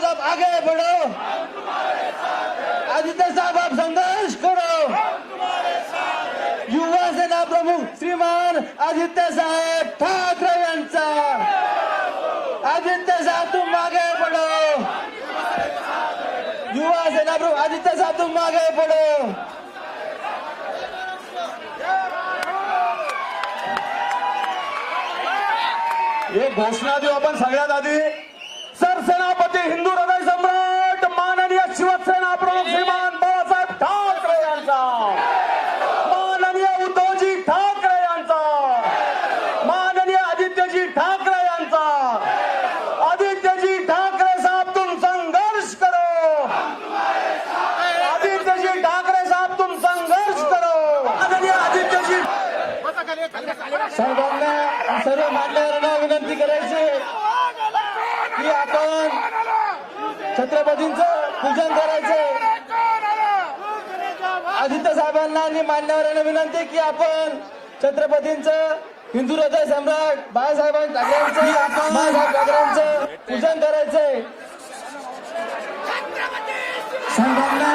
साहब आगे बढ़ो, आदित्य साहब आप संघर्ष करो, युवा सेना प्रमुख श्रीमान आदित्य साहेब ठाकरे यांचा, आदित्य साहब तुम आगे बढ़ो, युवा सेना प्रमुख आदित्य साहब तुम आगे बढ़ो। एक घोषणा देऊ आपण सगळ्यात आधी। सरसेनापती हिंदू हृदय सम्राट माननीय शिवसेना प्रमुख श्रीमान बाळासाहेब ठाकरे यांचा, माननीय उद्धवजी ठाकरे यांचा, माननीय आदित्यजी ठाकरे यांचा। आदित्यजी ठाकरे साहब तुम संघर्ष करो, आदित्यजी ठाकरे साहब तुम संघर्ष करो। माननीय आदित्यजी सर्वांना सर्व मान्यवरांना विनंती करायची की आपण छत्रपतींचं पूजन करायचे। आदित्य साहेबांना आणि मान्यवरांना विनंती की आपण छत्रपतींचं हिंदू हृदय सम्राट बाळासाहेब ठाकरेंचं पूजन करायचंय। सर्वांना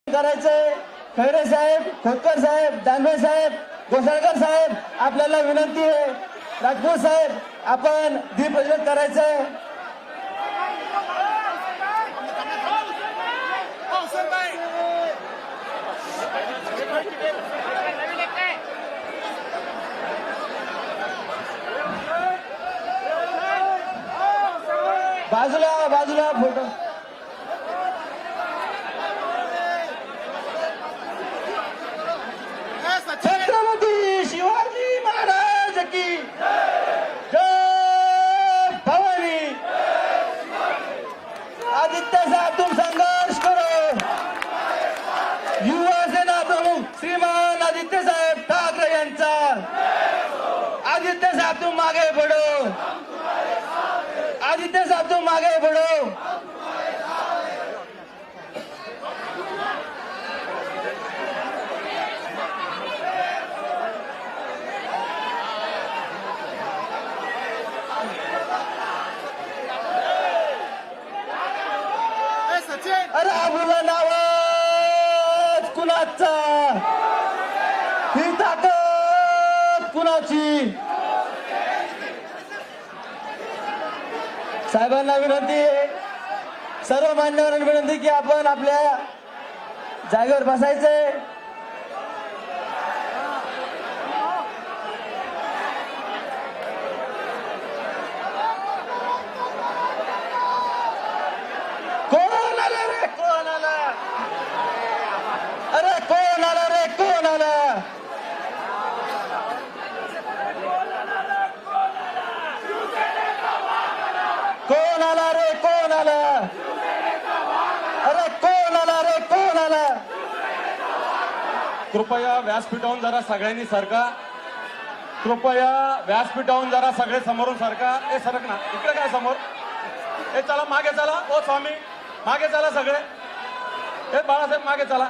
करायचंय। खैरे साहेब, खोतकर साहेब, दानवे साहेब, घोसाळकर साहेब आपल्याला विनंती आहे। राजपूत साहेब आपण दीप प्रज्वलित करायचंय। बाजूला बाजूला फोटो। छत्रपती शिवाजी महाराज की जय भवानी। आदित्य साहब तुम संघर्ष करो, युवा सेना प्रमुख श्रीमान आदित्य साहेब ठाकरे यांचा, आदित्य साहब तुम आगे बढ़ो, आदित्य साहब तुम आगे बढ़ो। अरे आबुला नावाज कुणाचा, ही ताकद कुणाची। साहेबांना विनंती आहे, सर्व मान्यवरांना विनंती की आपण आपल्या जागेवर बसायचंय। कोण आला रे, कोण आला, अरे कोण आला रे, कोण आला। कोण आला रे, कोण आला, अरे कोण आला रे, कोण आला। कृपया व्यासपीठावरून जरा सगळ्यांनी सरका, कृपया व्यासपीठावरून जरा सगळे समोरून सरका। ए सरक ना इकडे, काय समोर, ए चला मागे चला, ओ स्वामी मागे चला सगळे, ए बाळासाहेब मागे चला।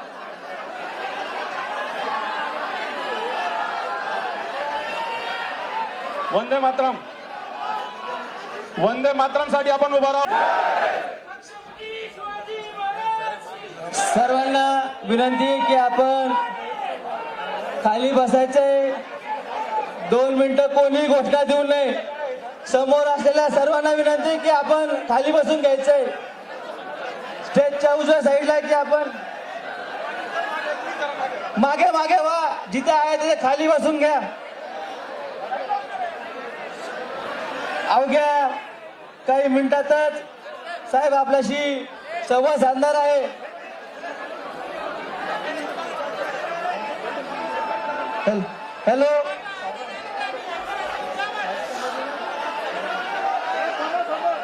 वंदे मातरम, वंदे मातरम साठी आपण उभा राहू। सर्वांना विनंती की आपण खाली बसायचंय। 2 मिनिटं कोणी घोषणा देऊ नये। समोर असलेल्या सर्वांना विनंती की आपण खाली बसून घ्यायचंय। स्टेजच्या उजव्या साईडला की आपण मागे मागे व्हा, जिथे आहे तिथे खाली बसून घ्या। अवघ्या काही मिनिटातच साहेब आपल्याशी संवाद साधणार आहे. हॅलो,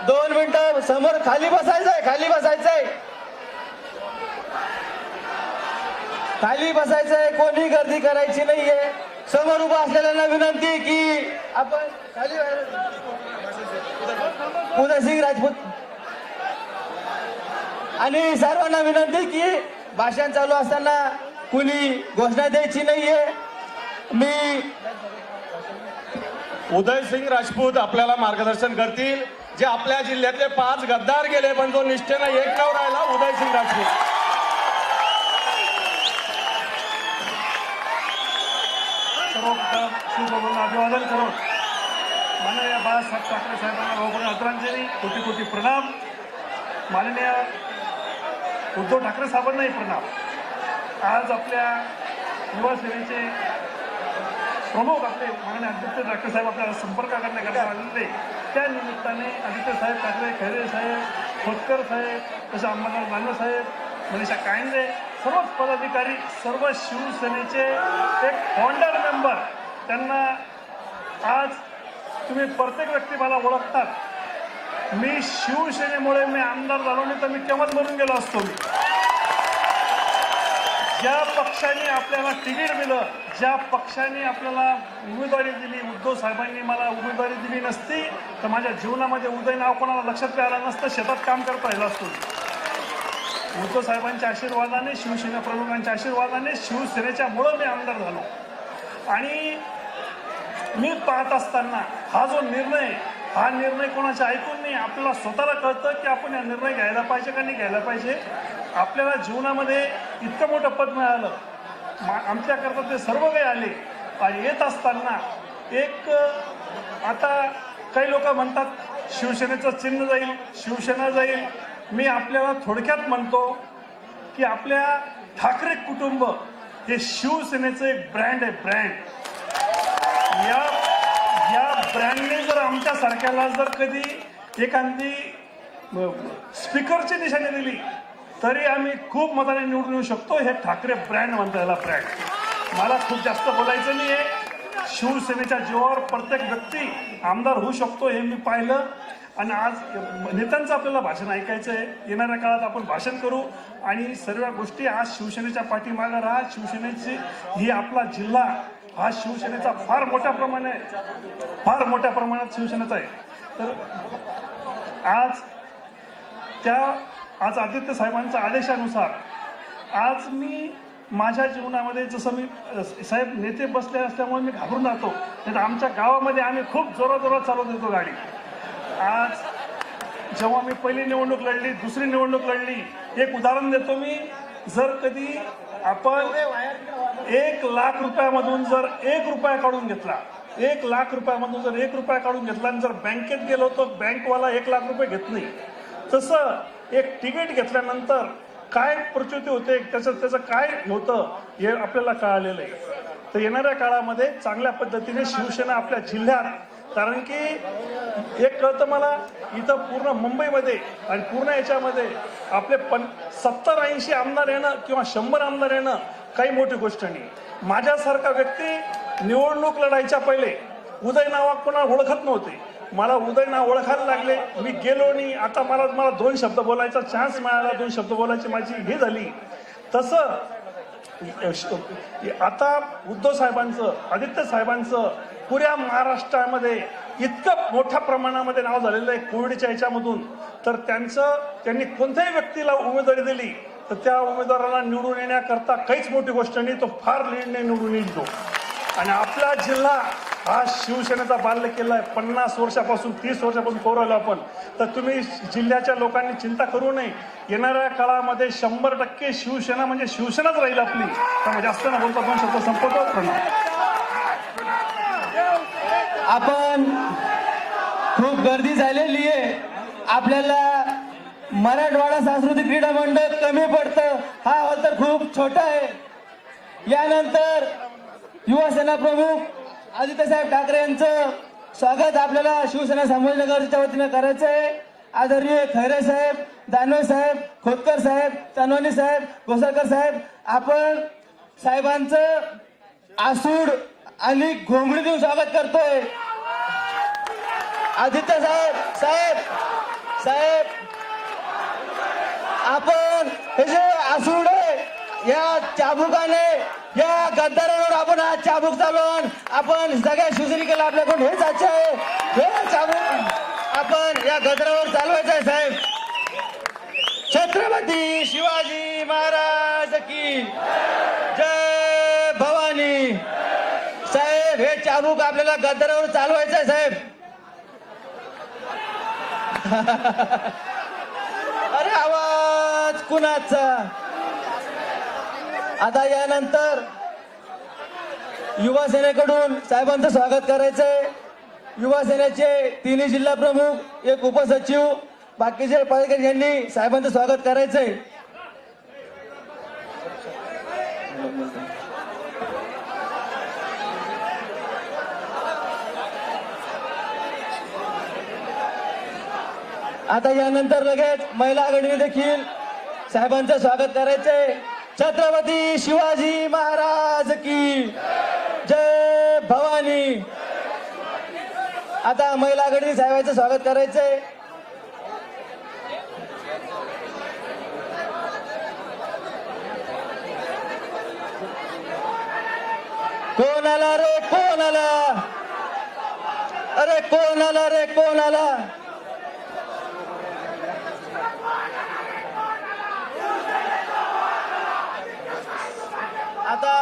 2 मिनिटं समोर खाली बसायचंय, खाली बसायचंय, खाली बसायचंय. कोणी गर्दी करायची नाहीये. समोर उभा असलेल्यांना विनंती की आपण खाली उदयसिंग राजपूत आणि सर्वांना विनंती की भाषण चालू असताना कुणी घोषणा द्यायची नाहीये. मी उदयसिंग राजपूत आपल्याला मार्गदर्शन करतील. जे आपल्या जिल्ह्यातले 5 गद्दार गेले पण जो निष्ठेनं एकटाव राहिला उदयसिंग राजपूत. सर्वप्रथम शिवबाबांना अभिवादन करून माननीय बाळासाहेब ठाकरे साहेबांना भावपूर्ण आदरांजली, कोटी कोटी प्रणाम. माननीय उद्धव ठाकरे साहेबांनाही प्रणाम. आज आपल्या युवा सेनेचे प्रमुख आपले माननीय आदित्य ठाकरे साहेब आपल्याला संपर्क करण्याकरता आलेले, त्या निमित्ताने आदित्य साहेब ठाकरे, खैरे साहेब, खोतकर साहेब, तसे अंबादास दानवे साहेब, मनीषा कायंदे, सर्वच पदाधिकारी, सर्व शिवसेनेचे एक फाउंडर मेंबर, त्यांना आज तुम्ही प्रत्येक व्यक्ती मला ओळखतात. मी शिवसेनेमुळे मी आमदार झालो नाही तर मी केव्हाच बनून गेलो असतो. मी ज्या पक्षाने आपल्याला तिकीट दिलं, ज्या पक्षाने आपल्याला उमेदवारी दिली, उद्धव साहेबांनी मला उमेदवारी दिली नसती तर माझ्या जीवनामध्ये उदय नाव कोणाला लक्षात आलं नसतं. शेतात काम करत राहिलं असतो. उद्धव साहेबांच्या आशीर्वादाने, शिवसेना प्रमुखांच्या आशीर्वादाने, शिवसेनेच्या मुळे मी आमदार झालो. आणि मी पाहत असताना हा जो निर्णय, हा निर्णय कोणाच्या ऐकून नाही, आपल्याला स्वतःला कळतं की आपण हा निर्णय घ्यायला पाहिजे का नाही घ्यायला पाहिजे. आपल्याला जीवनामध्ये इतकं मोठं पद मिळालं, आमच्याकरता ते सर्व काही आले. आणि येत असताना एक आता काही लोक म्हणतात शिवसेनेचं चिन्ह जाईल, शिवसेना जाईल. मी आपल्याला थोडक्यात म्हणतो की आपल्या ठाकरे कुटुंब हे शिवसेनेचं एक ब्रँड आहे, ब्रँड. या ब्रँडने जर आमच्यासारख्याला जर कधी एखादी स्पीकरची निशाणी दिली तरी आम्ही खूप मताने निवडून येऊ शकतो. हे ठाकरे ब्रँड म्हणतात, याला ब्रँड. मला खूप जास्त बोलायचं नाही आहे. शिवसेनेच्या जीवावर प्रत्येक व्यक्ती आमदार होऊ शकतो हे मी पाहिलं. आणि आज नेत्यांचं आपल्याला भाषण ऐकायचं आहे. येणाऱ्या काळात आपण भाषण करू आणि सर्व गोष्टी आज शिवसेनेच्या पाठीमागे राहा. शिवसेनेची ही आपला जिल्हा हा शिवसेनेचा फार मोठ्या प्रमाणात शिवसेनेचा आहे. तर आज आदित्य साहेबांच्या आदेशानुसार आज मी माझ्या जीवनामध्ये, जसं मी साहेब नेते बसले असल्यामुळे मी घाबरून जातो, नाही तर आमच्या गावामध्ये आम्ही खूप जोरात चालवत येतो गाडी. आज जेव्हा मी पहिली निवडणूक लढली, दुसरी निवडणूक लढली, एक उदाहरण देतो मी. जर कधी आपण 1 लाख रुपयामधून जर 1 रुपया काढून घेतला, 1 लाख रुपयामधून जर 1 रुपया काढून घेतला आणि जर बँकेत गेलो तर बँकवाला 1 लाख रुपये घेत नाही. तसं एक तिकीट घेतल्यानंतर काय प्रचिती होते, त्याचं काय होतं हे आपल्याला कळालेलं आहे. तर येणाऱ्या काळामध्ये चांगल्या पद्धतीने शिवसेना आपल्या जिल्ह्यात, कारण की एक कळतं मला, इथं पूर्ण मुंबईमध्ये आणि पूर्ण याच्यामध्ये आपले 70-80 आमदार येणं किंवा 100 आमदार येणं काही मोठी गोष्ट नाही. माझ्यासारखा व्यक्ती निवडणूक लढायच्या पहिले उदय नावा कोणाला ओळखत नव्हते. मला उदय नाव ओळखायला लागले, मी गेलो नाही. आता मला 2 शब्द बोलायचा चान्स मिळाला, 2 शब्द बोलायची माझी हे झाली. तसं आता उद्धव साहेबांचं, आदित्य साहेबांचं पुऱ्या महाराष्ट्रामध्ये इतकं मोठ्या प्रमाणामध्ये नाव झालेलं आहे कोविडच्या याच्यामधून. तर त्यांनी कोणत्याही व्यक्तीला उमेदवारी दिली तर त्या उमेदवाराला निवडून येण्याकरता काहीच मोठी गोष्ट नाही, तो फार लीडने निवडून येईल तो. आणि आपला जिल्हा हा शिवसेनेचा बाल्य केला आहे. 50 वर्षापासून 30 वर्षापासून पोरायला आपण. तर तुम्ही जिल्ह्याच्या लोकांनी चिंता करू नये. येणाऱ्या काळामध्ये 100% शिवसेना म्हणजे शिवसेनाच राहील आपली. त्यामुळे जास्त न बोलता 2 शब्द संपवतो. आपण खूप गर्दी झालेली आहे. आपल्याला मराठवाडा सांस्कृतिक क्रीडा मंडळ कमी पडतं. हा हॉल तर खूप छोटा आहे. यानंतर युवा सेना प्रमुख आदित्यसाहेब ठाकरे यांचं स्वागत आपल्याला शिवसेना संभाजीनगरच्या वतीनं करायचं आहे. आदरणीय खैरे साहेब, दानवे साहेब, खोतकर साहेब, तनवानी साहेब, घोसाळकर साहेब, आपण साहेबांचं आसूड आणि घोंगडी देऊन स्वागत करतोय. आदित्य साहेब, साहेब, साहेब, आपण हे जे आसूड आहे या चाबुकाने, या गद्दारावर आपण हा चाबूक चालवून आपण सगळ्या शिवसैनिकाला आपल्याकडून हेच अच्छा आहे. हे चाबूक आपण या गद्दारावर चालवायचं आहे साहेब. छत्रपती शिवाजी महाराज की जय भवानी. साहेब हे चाबूक आपल्याला गद्दारावर चालवायचं आहे साहेब. अरे आवाज कुणाचा. आता यानंतर युवा सेनेकडून साहेबांचं स्वागत करायचंय. युवा सेनेचे तिन्ही जिल्हा प्रमुख, एक उपसचिव, बाकीचे पदाधिकारी यांनी साहेबांचं स्वागत करायचंय. आता यानंतर लगेच महिला आघाडीने देखील साहेबांचं स्वागत करायचंय. छत्रपती शिवाजी महाराज की जय भवानी. आता महिला आघाडीने साहेबांचं स्वागत करायचंय. कोण आला रे, कोण आला, अरे कोण आला रे, कोण आला. आता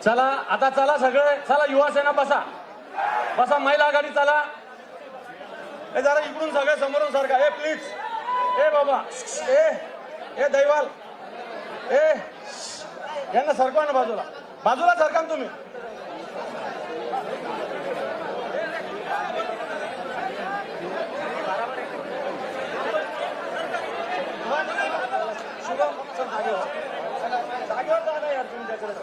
चला आता चला सगळे, चला युवा सेना बसा, बसा. महिला आघाडी चला. हे जरा इकडून सगळे समोरून सारखा. ए प्लीज, ए बाबा, ए दैवाल, ए यांना सरकवा ना बाजूला, बाजूला सरका ना तुम्ही. जागेवर जा ना यार तुम्ही त्याच्याकडे.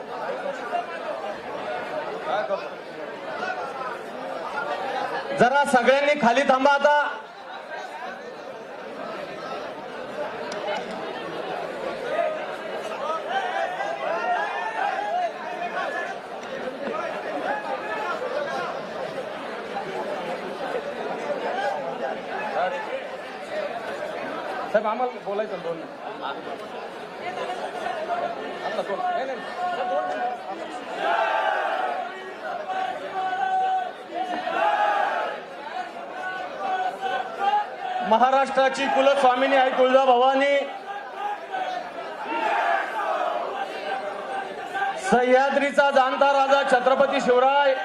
जरा सगळ्यांनी खाली थांबा आता. साहेब आम्हाला बोलायचं 2 मिनिट. महाराष्ट्राची कुलस्वामिनी आई तुळजाभवानी, सह्याद्रीचा जाणता राजा छत्रपती शिवराय,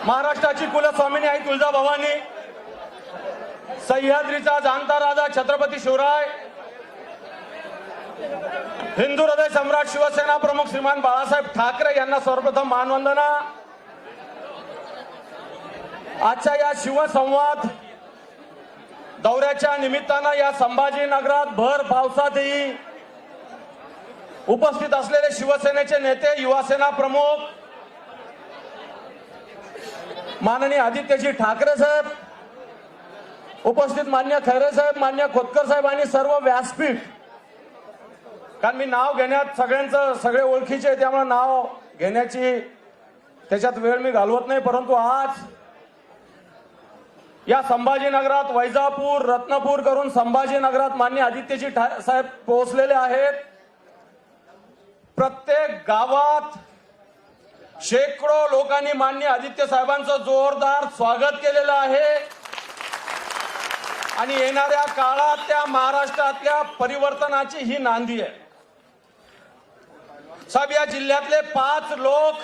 महाराष्ट्राची कुलस्वामिनी आई तुळजाभवानी, सह्याद्रीचा जाणता राजा छत्रपती शिवराय, हिंदू हृदय सम्राट शिवसेना प्रमुख श्रीमान बाळासाहेब ठाकरे यांना सर्वप्रथम मानवंदना. आजच्या या शिवसंवाद दौऱ्याच्या निमित्तानं या संभाजीनगरात भर पावसातही उपस्थित असलेले शिवसेनेचे नेते, युवासेना प्रमुख माननीय आदित्यजी ठाकरे साहेब, उपस्थित मान्य खैरे साहेब, मान्य खोतकर साहेब आणि सर्व व्यासपीठ. कारण मी नाव घेण्यात सगळ्यांचं, सगळे ओळखीचे त्यामुळे नाव घेण्याची त्याच्यात वेळ मी घालवत नाही. परंतु आज या संभाजीनगरात वैजापूर, रत्नापूर करून संभाजीनगरात मान्य आदित्यजी साहेब पोहोचलेले आहेत. प्रत्येक गावात शेकडो लोकांनी मान्य आदित्य साहेबांचं जोरदार स्वागत केलेलं आहे आणि येणाऱ्या काळात त्या महाराष्ट्रातल्या परिवर्तनाची ही नांदी आहे. साहेब या जिल्ह्यातले 5 लोक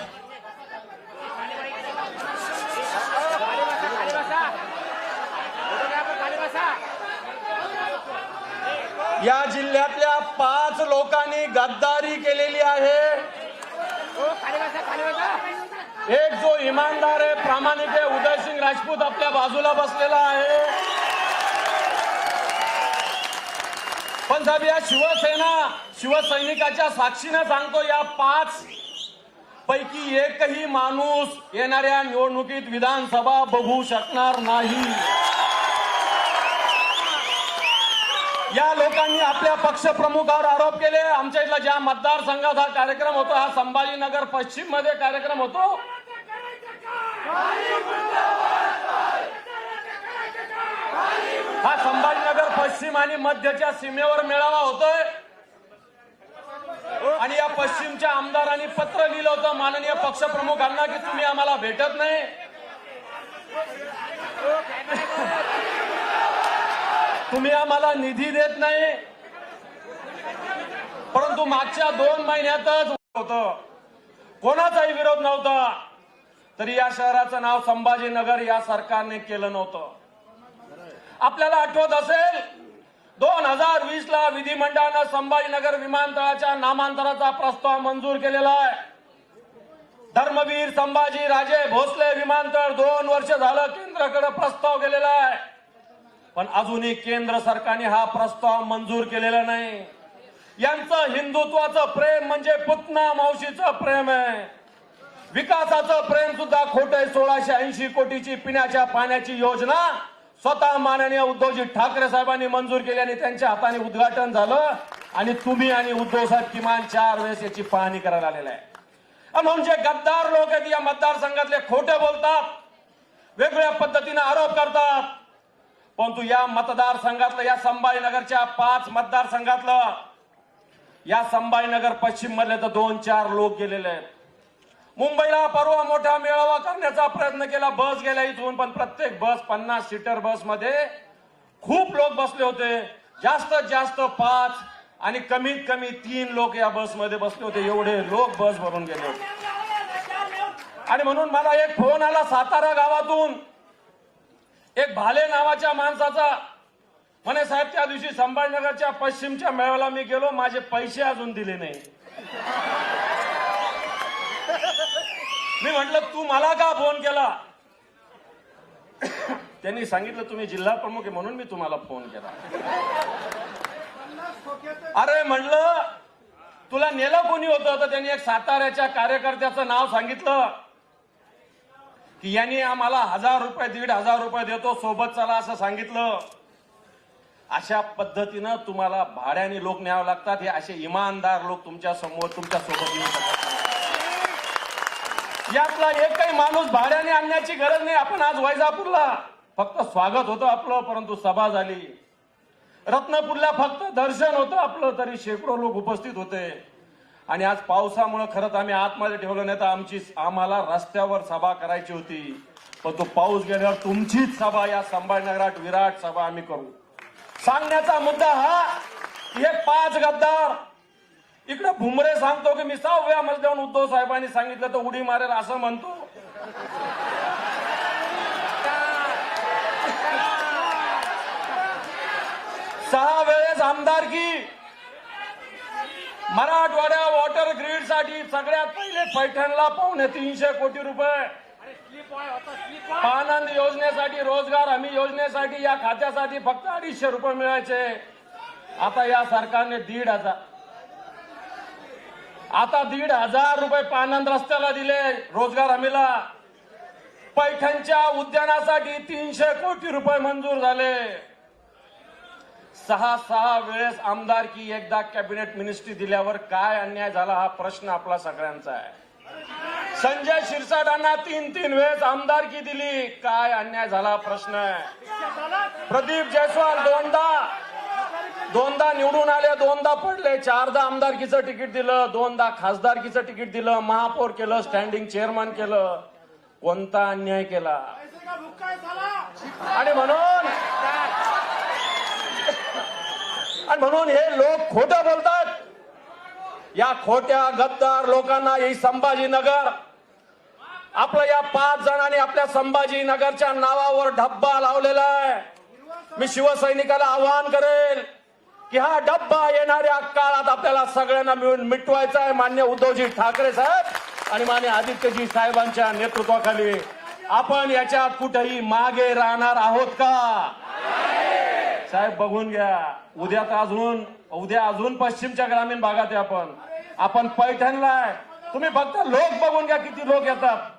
या जिल्ह्यातल्या 5 लोकांनी गद्दारी केलेली आहे. एक जो इमानदार आहे, प्रामाणिक आहे, उदयसिंग राजपूत आपल्या बाजूला बसलेला आहे. पण साहेब, या शिवसैनिकाच्या साक्षीने सांगतो, या 5 पैकी एकही माणूस येणाऱ्या निवडणुकीत विधानसभा बघू शकणार नाही. या लोकांनी आपल्या पक्षप्रमुखावर आरोप केले. आमच्या इथला ज्या मतदारसंघात हा कार्यक्रम होतो, हा संभाजीनगर पश्चिम मध्ये कार्यक्रम होतो, हा संभाजीनगर पश्चिम आणि मध्यच्या सीमेवर मेळावा होतोय. आणि या पश्चिमच्या आमदारांनी पत्र लिहिलं होतं माननीय पक्षप्रमुखांना की तुम्ही आम्हाला भेटत नाही, तुम्ही आम्हाला निधी देत नाही. परंतु मागच्या 2 महिन्यातच होतं, कोणाचाही विरोध नव्हता, तरी या शहराचं नाव संभाजीनगर या सरकारने केलं नव्हतं. आपल्याला आठवत असेल, 2020 ला विधिमंडळानं संभाजीनगर विमानतळाच्या नामांतराचा प्रस्ताव मंजूर केलेला आहे. धर्मवीर संभाजी राजे भोसले विमानतळ 2 वर्ष झालं केंद्राकडे प्रस्ताव गेलेला आहे. पण अजूनही केंद्र सरकारने हा प्रस्ताव मंजूर केलेला नाही. यांचं हिंदुत्वाचं प्रेम म्हणजे पुतना मावशीचं प्रेम आहे. विकासाचं प्रेम सुद्धा खोटं आहे. 1680 कोटीची पिण्याच्या पाण्याची योजना स्वतः माननीय उद्धवजी ठाकरे साहेबांनी मंजूर केली आणि त्यांच्या हाताने उद्घाटन झालं. आणि तुम्ही आणि उद्धव साहेब किमान 4 वेळेस याची पाहणी करायला आलेला आहे. म्हणून जे गद्दार लोक आहेत या मतदारसंघातले, खोटे बोलतात, वेगवेगळ्या पद्धतीने आरोप करतात. परंतु या मतदारसंघातलं, या संभाजीनगरच्या 5 मतदारसंघातलं, या संभाजीनगर पश्चिम मधले तर 2-4 लोक गेलेले आहेत. मुंबईला परवा मोठा मेळावा करण्याचा प्रयत्न केला, बस गेल्या इथून, पण प्रत्येक बस 50 सीटर बस मध्ये खूप लोक बसले होते. जास्तीत जास्त 5 आणि कमीत कमी 3 लोक या बसमध्ये बसले होते. एवढे लोक बस भरून गेले होते. आणि म्हणून मला एक फोन आला सातारा गावातून, एक भाले नावाच्या माणसाचा. म्हणे, साहेब, त्या दिवशी संभाजीनगरच्या पश्चिमच्या मेळाव्याला मी गेलो, माझे पैसे अजून दिले नाही. मी म्हटलं, तू मला का फोन केला? त्यांनी सांगितलं, तुम्ही जिल्हा प्रमुख आहे म्हणून मी तुम्हाला फोन केला. अरे म्हटलं, तुला नेलं कोणी होतं? तर त्यांनी एक साताऱ्याच्या कार्यकर्त्याचं नाव सांगितलं की यांनी आम्हाला 1000 रुपये 1500 रुपये देतो, सोबत चला असं सांगितलं. अशा पद्धतीनं तुम्हाला भाड्याने लोक न्यावं लागतात. हे असे इमानदार लोक तुमच्या समोर, तुमच्या सोबत येऊ शकतात. यातला एकही माणूस भाड्याने आणण्याची गरज नाही. आपण आज वैजापूरला फक्त स्वागत होतं आपलं, परंतु सभा झाली. रत्नापूरला फक्त दर्शन होतं आपलं, तरी शेकडो लोक उपस्थित होते. आणि आज पावसामुळे खरंच आम्ही आतमध्ये ठेवलं नाही, तर आम्हाला रस्त्यावर सभा करायची होती. पण तो पाऊस गेल्यावर तुमचीच सभा या संभाजीनगरात विराट सभा आम्ही करू. सांगण्याचा मुद्दा हा, हे 5 गद्दार इकडे भुमरे सांगतो की मी 6व्या मजल्यावरून उद्धव साहेबांनी सांगितलं तर उडी मारेल असं म्हणतो. सहा वेळेस आमदारकी, मराठवाड्या वॉटर ग्रीड साठी सगळ्यात पहिले पैठणला 350 कोटी रुपये, पानंद योजनेसाठी, रोजगार हमी योजनेसाठी, या खात्यासाठी फक्त 250 रुपये मिळायचे. आता या सरकारने 1,500, आता 1,500 रुपये पानंद रस्त्याला दिले, रोजगार हमीला. पैठणच्या उद्यानासाठी 300 कोटी रुपये मंजूर झाले. 6 वेळेस आमदारकी, एकदा कॅबिनेट मिनिस्ट्री दिल्यावर काय अन्याय झाला हा प्रश्न आपला सगळ्यांचा आहे. संजय शिरसाटांना 3 वेळेस आमदारकी दिली, काय अन्याय झाला प्रश्न आहे. प्रदीप जयस्वाल दोनदा निवडून आले, 2दा पडले, 4दा आमदारकीचं तिकीट दिलं, 2दा खासदारकीचं तिकीट दिलं, महापौर केलं, स्टँडिंग चेअरमन केलं. कोणता अन्याय केला? आणि म्हणून हे लोक खोटं बोलतात. या खोट्या गद्दार लोकांना ही संभाजीनगर, आपलं या 5 जणांनी आपल्या संभाजीनगरच्या नावावर धब्बा लावलेला आहे. मी शिवसैनिकाला आवाहन करेल, की हा डब्बा येणाऱ्या काळात आपल्याला सगळ्यांना मिळून मिटवायचा आहे. मान्य उद्धवजी ठाकरे साहेब आणि मान्य आदित्यजी साहेबांच्या नेतृत्वाखाली आपण याच्यात कुठेही मागे राहणार आहोत का साहेब? बघून घ्या, उद्या अजून पश्चिमच्या ग्रामीण भागात आहे आपण पैठणला आहे. तुम्ही फक्त लोक बघून घ्या, किती लोक येतात.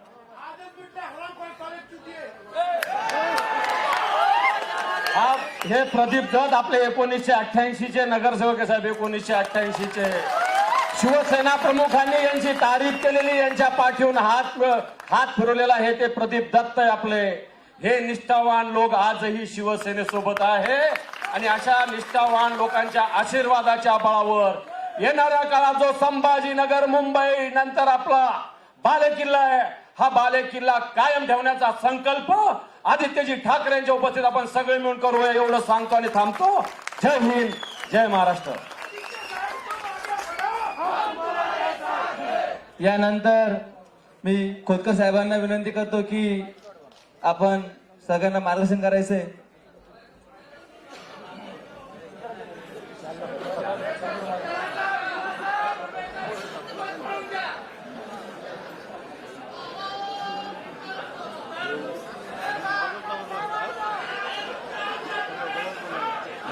हे प्रदीप दत्त आपले 1988चे नगरसेवक साहेब, 1988चे शिवसेना प्रमुखांनी यांची तारीफ केलेली, यांच्या पाठीवरून हात फिरवलेला हे ते प्रदीप दत्त आहे आपले. हे निष्ठावान लोक आजही शिवसेनेसोबत आहे आणि अशा निष्ठावान लोकांच्या आशीर्वादाच्या बळावर येणाऱ्या काळात जो संभाजीनगर मुंबई नंतर आपला बालेकिल्ला आहे, हा बालेकिल्ला कायम ठेवण्याचा संकल्प आदित्यजी ठाकरे यांच्या उपस्थित आपण सगळे मिळून करूया एवढं सांगतो आणि थांबतो. जय हिंद, जय महाराष्ट्र. यानंतर मी खोतकर साहेबांना विनंती करतो की आपण सगळ्यांना मार्गदर्शन करायचंय.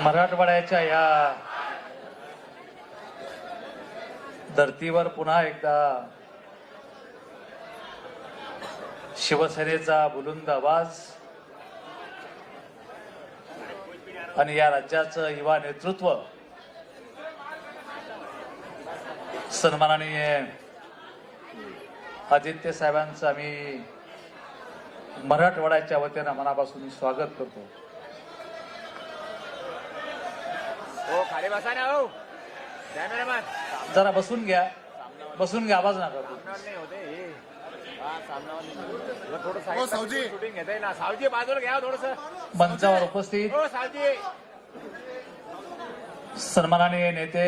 मराठवाड्याच्या या धर्तीवर पुन्हा एकदा शिवसेनेचा बुलंद आवाज आणि या राज्याचं युवा नेतृत्व सन्माननीय आदित्य साहेबांचं आम्ही मराठवाड्याच्या वतीनं मनापासून स्वागत करतो. खाली बसा ना हो कॅमेरामॅन. जरा बसून घ्या, आवाज नका करू. नाही होते हे थोडं शूटिंग घेताय ना. सावजी बाजूला घ्या थोडस. मंचावर उपस्थित हो सावजी. सन्माननीय नेते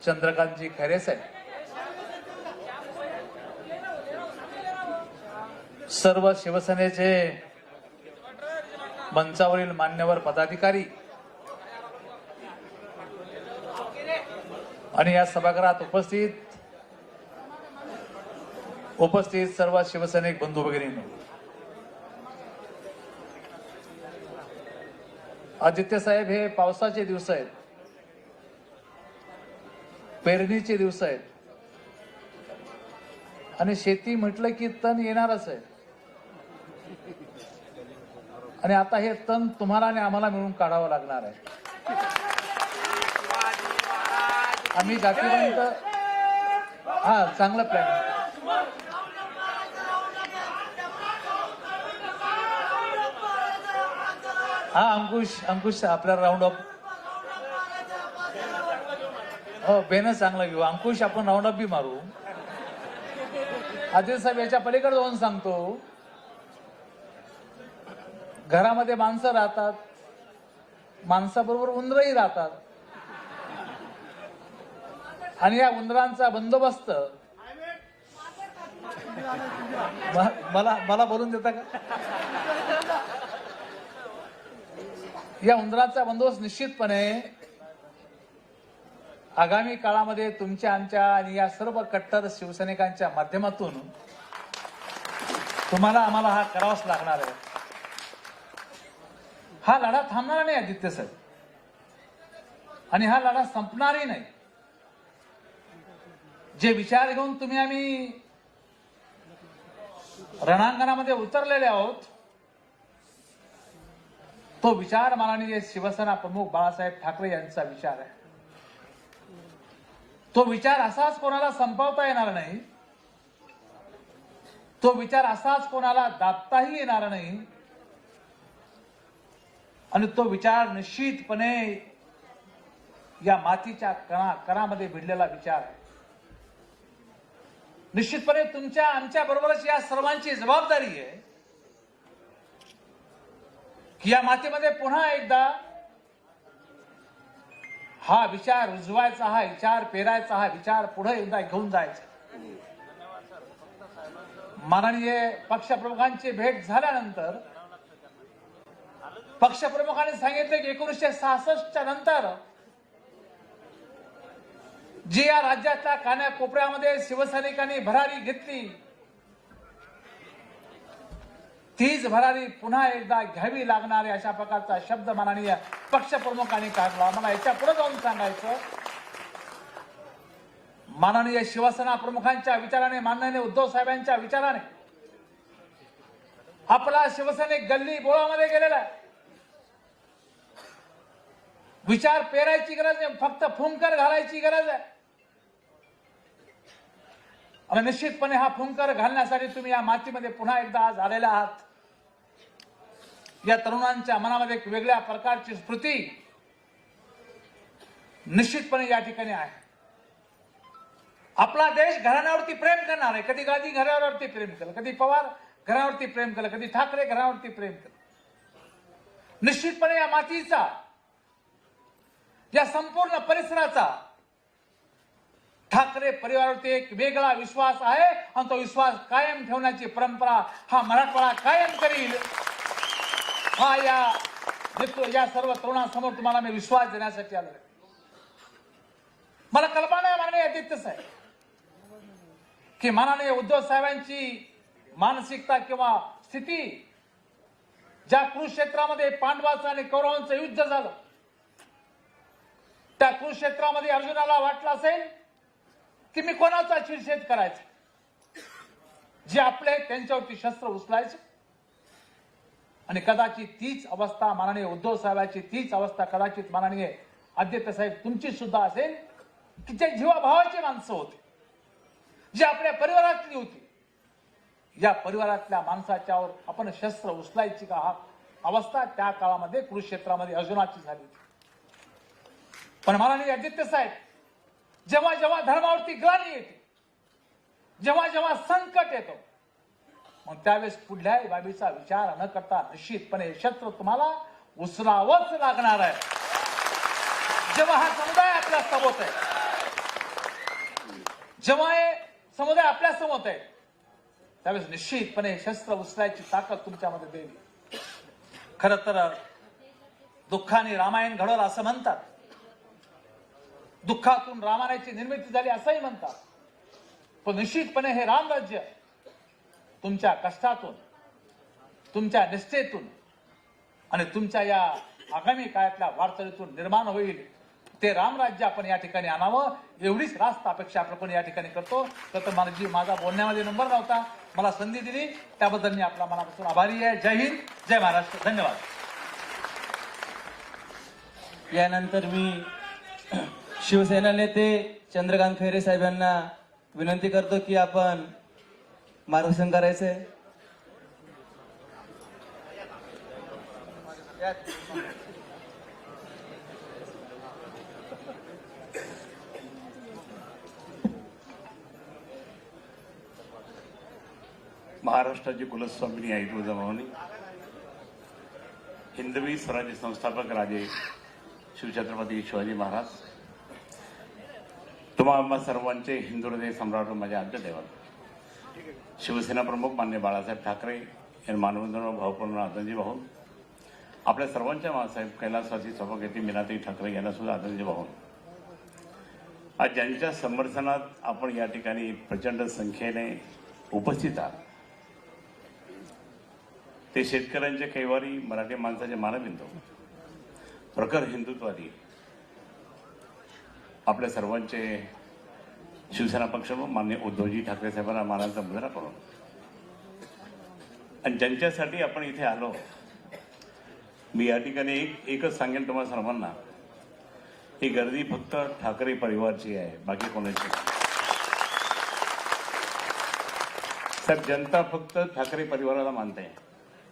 चंद्रकांतजी खैरे साहेब, सर्व शिवसेनेचे मंचावरील मान्यवर पदाधिकारी आणि या सभागृहात उपस्थित सर्व शिवसैनिक बंधू भगिनींनो, आदित्य साहेब, हे पावसाचे दिवस आहेत, पेरणीचे दिवस आहेत आणि शेती म्हटलं की तण येणारच आहे. आणि आता हे तण तुम्हाला आणि आम्हाला मिळून काढावं लागणार आहे. आम्ही जातीवंत, हा चांगला प्लॅन. हा अंकुश आपला राऊंड अप, हो बेन चांगला घेऊ. अंकुश आपण राऊंड अप बी मारू. आदित्य साहेब, याच्या पलीकडे जाऊन सांगतो, घरामध्ये माणसं राहतात, माणसाबरोबर उंदरही राहतात आणि या उंदरांचा बंदोबस्त मला बोलून देता का? या उंदरांचा बंदोबस्त निश्चितपणे आगामी काळामध्ये तुमच्या, आमच्या आणि या सर्व कट्टर शिवसैनिकांच्या माध्यमातून तुम्हाला आम्हाला हा करावाच लागणार आहे. हा लढा थांबणार नाही आदित्य साहेब, आणि हा लढा संपणारही नाही. जे विचार घेऊन तुम्ही आम्ही रणांगणामध्ये उतरलेले आहोत, तो विचार माननीय शिवसेना प्रमुख बाळासाहेब ठाकरे यांचा विचार आहे. तो विचार असाच कोणाला संपवता येणार नाही, तो विचार असाच कोणाला दाबताही येणार नाही, आणि तो विचार निश्चितपणे या मातीच्या कणामध्ये भिडलेला विचार आहे. निश्चितपणे तुमच्या आमच्या बरोबरच या सर्वांची जबाबदारी आहे की या मातीमध्ये पुन्हा एकदा हा विचार रुजवायचा, हा विचार पेरायचा, हा विचार पुढे एकदा घेऊन जायचा. माननीय पक्षप्रमुखांची भेट झाल्यानंतर पक्षप्रमुखांनी सांगितले की 1966च्या नंतर जी या राज्यातल्या कान्याकोपऱ्यामध्ये शिवसैनिकांनी भरारी घेतली, तीच भरारी पुन्हा एकदा घ्यावी लागणार आहे अशा प्रकारचा शब्द माननीय पक्षप्रमुखांनी काढला. मला याच्या पुढे जाऊन सांगायचं, माननीय शिवसेना प्रमुखांच्या विचाराने, माननीय उद्धव साहेबांच्या विचाराने आपला शिवसैनिक गल्ली बोळामध्ये गेलेला आहे. विचार पेरायची गरज नाही, फक्त फुंकर घालायची गरज आहे. आणि निश्चितपणे हा फुंकर घालण्यासाठी तुम्ही या मातीमध्ये पुन्हा एकदा आज आलेला आहात. या तरुणांच्या मनामध्ये एक वेगळ्या प्रकारची स्फूर्ती निश्चितपणे या ठिकाणी आहे. आपला देश घराण्यावरती प्रेम करणार आहे. कधी गांधी घराण्यावरती प्रेम केलं, कधी पवार घरावरती प्रेम केलं, कधी ठाकरे घरावरती प्रेम केलं. निश्चितपणे या मातीचा, या संपूर्ण परिसराचा ठाकरे परिवारावरती एक वेगळा विश्वास आहे आणि तो विश्वास कायम ठेवण्याची परंपरा हा मराठवाडा कायम करील. हा या सर्व तरुणांसमोर तुम्हाला मी विश्वास देण्यासाठी आलो. मला कल्पना आहे माननीय आदित्य साहेब की माननीय उद्धव साहेबांची मानसिकता किंवा स्थिती, ज्या कुरुक्षेत्रामध्ये पांडवांचं आणि कौरवांचं युद्ध झालं, त्या कुरुक्षेत्रामध्ये अर्जुनाला वाटलं असेल की मी कोणाचा शिरछेद करायचा, जे आपले त्यांच्यावरती शस्त्र उचलायचे. आणि कदाचित तीच अवस्था माननीय उद्धव साहेबांची, तीच अवस्था कदाचित माननीय आदित्य साहेब तुमची सुद्धा असेल की जे जीवाभावाची माणसं होती, जी आपल्या परिवारातली होती, या परिवारातल्या माणसाच्यावर आपण शस्त्र उचलायची का, हा अवस्था त्या काळामध्ये कुरुक्षेत्रामध्ये अर्जुनाची झाली होती. पण माननीय आदित्य साहेब, जेव्हा जेव्हा धर्मावरती ग्लानी येते, जेव्हा जेव्हा संकट येतो, मग त्यावेळेस कुठल्याही बाबीचा विचार न करता निश्चितपणे शस्त्र तुम्हाला उचलावंच लागणार आहे. जेव्हा हा समुदाय आपल्या समोर आहे, जेव्हा हे समुदाय आपल्या समोर आहे, त्यावेळेस निश्चितपणे शस्त्र उचलायची ताकद तुमच्यामध्ये देवी. खर तर दुःखाने रामायण घडवलं असं म्हणतात, दुःखातून रामायणाची निर्मिती झाली असंही म्हणतात. पण निश्चितपणे हे रामराज्य तुमच्या कष्टातून, तुमच्या निष्ठेतून आणि तुमच्या या आगामी काळातल्या वाटचालीतून निर्माण होईल. ते रामराज्य आपण या ठिकाणी आणावं एवढीच रास्त अपेक्षा आपण या ठिकाणी करतो. तर माझा बोलण्यामध्ये नंबर नव्हता, मला संधी दिली त्याबद्दल मी आपला मनापासून आभारी आहे. जय हिंद, जय महाराष्ट्र, धन्यवाद. यानंतर मी शिवसेना नेते चंद्रकांत खैरे साहेबांना विनंती करतो की आपण मार्गदर्शन करायचंय. महाराष्ट्राची कुलस्वामिनी आई तुळजाभवानी, हिंदवी स्वराज्य संस्थापक राजे शिवछत्रपती शिवाजी महाराज, तुम्हा सर्वांचे हिंदू हृदय सम्राट माझ्या आद्यदेवात, शिवसेना प्रमुख मान्य बाळासाहेब ठाकरे यांनी मानवंदना भावपूर्ण आदरणीय भाऊ, आपल्या सर्वांच्या मासाहेब कैलासवासी सभापती मीनाताई ठाकरे यांना सुद्धा आदरणीय भाऊ. आज ज्यांच्या समर्थनात आपण या ठिकाणी प्रचंड संख्येने उपस्थित आहात, ते शेतकऱ्यांचे कैवारी, मराठी माणसाचे मानबिंदू, प्रखर हिंदुत्ववादी, आपल्या सर्वांचे शिवसेना पक्ष मान्य उद्धवजी ठाकरे साहेबांना मानाचा मुजरा करून, आणि ज्यांच्यासाठी आपण इथे आलो, मी या ठिकाणी एकच सांगेन तुम्हाला सर्वांना, ही गर्दी फक्त ठाकरे परिवारची आहे, बाकी कोणाची. साहेब, जनता फक्त ठाकरे परिवाराला मानते.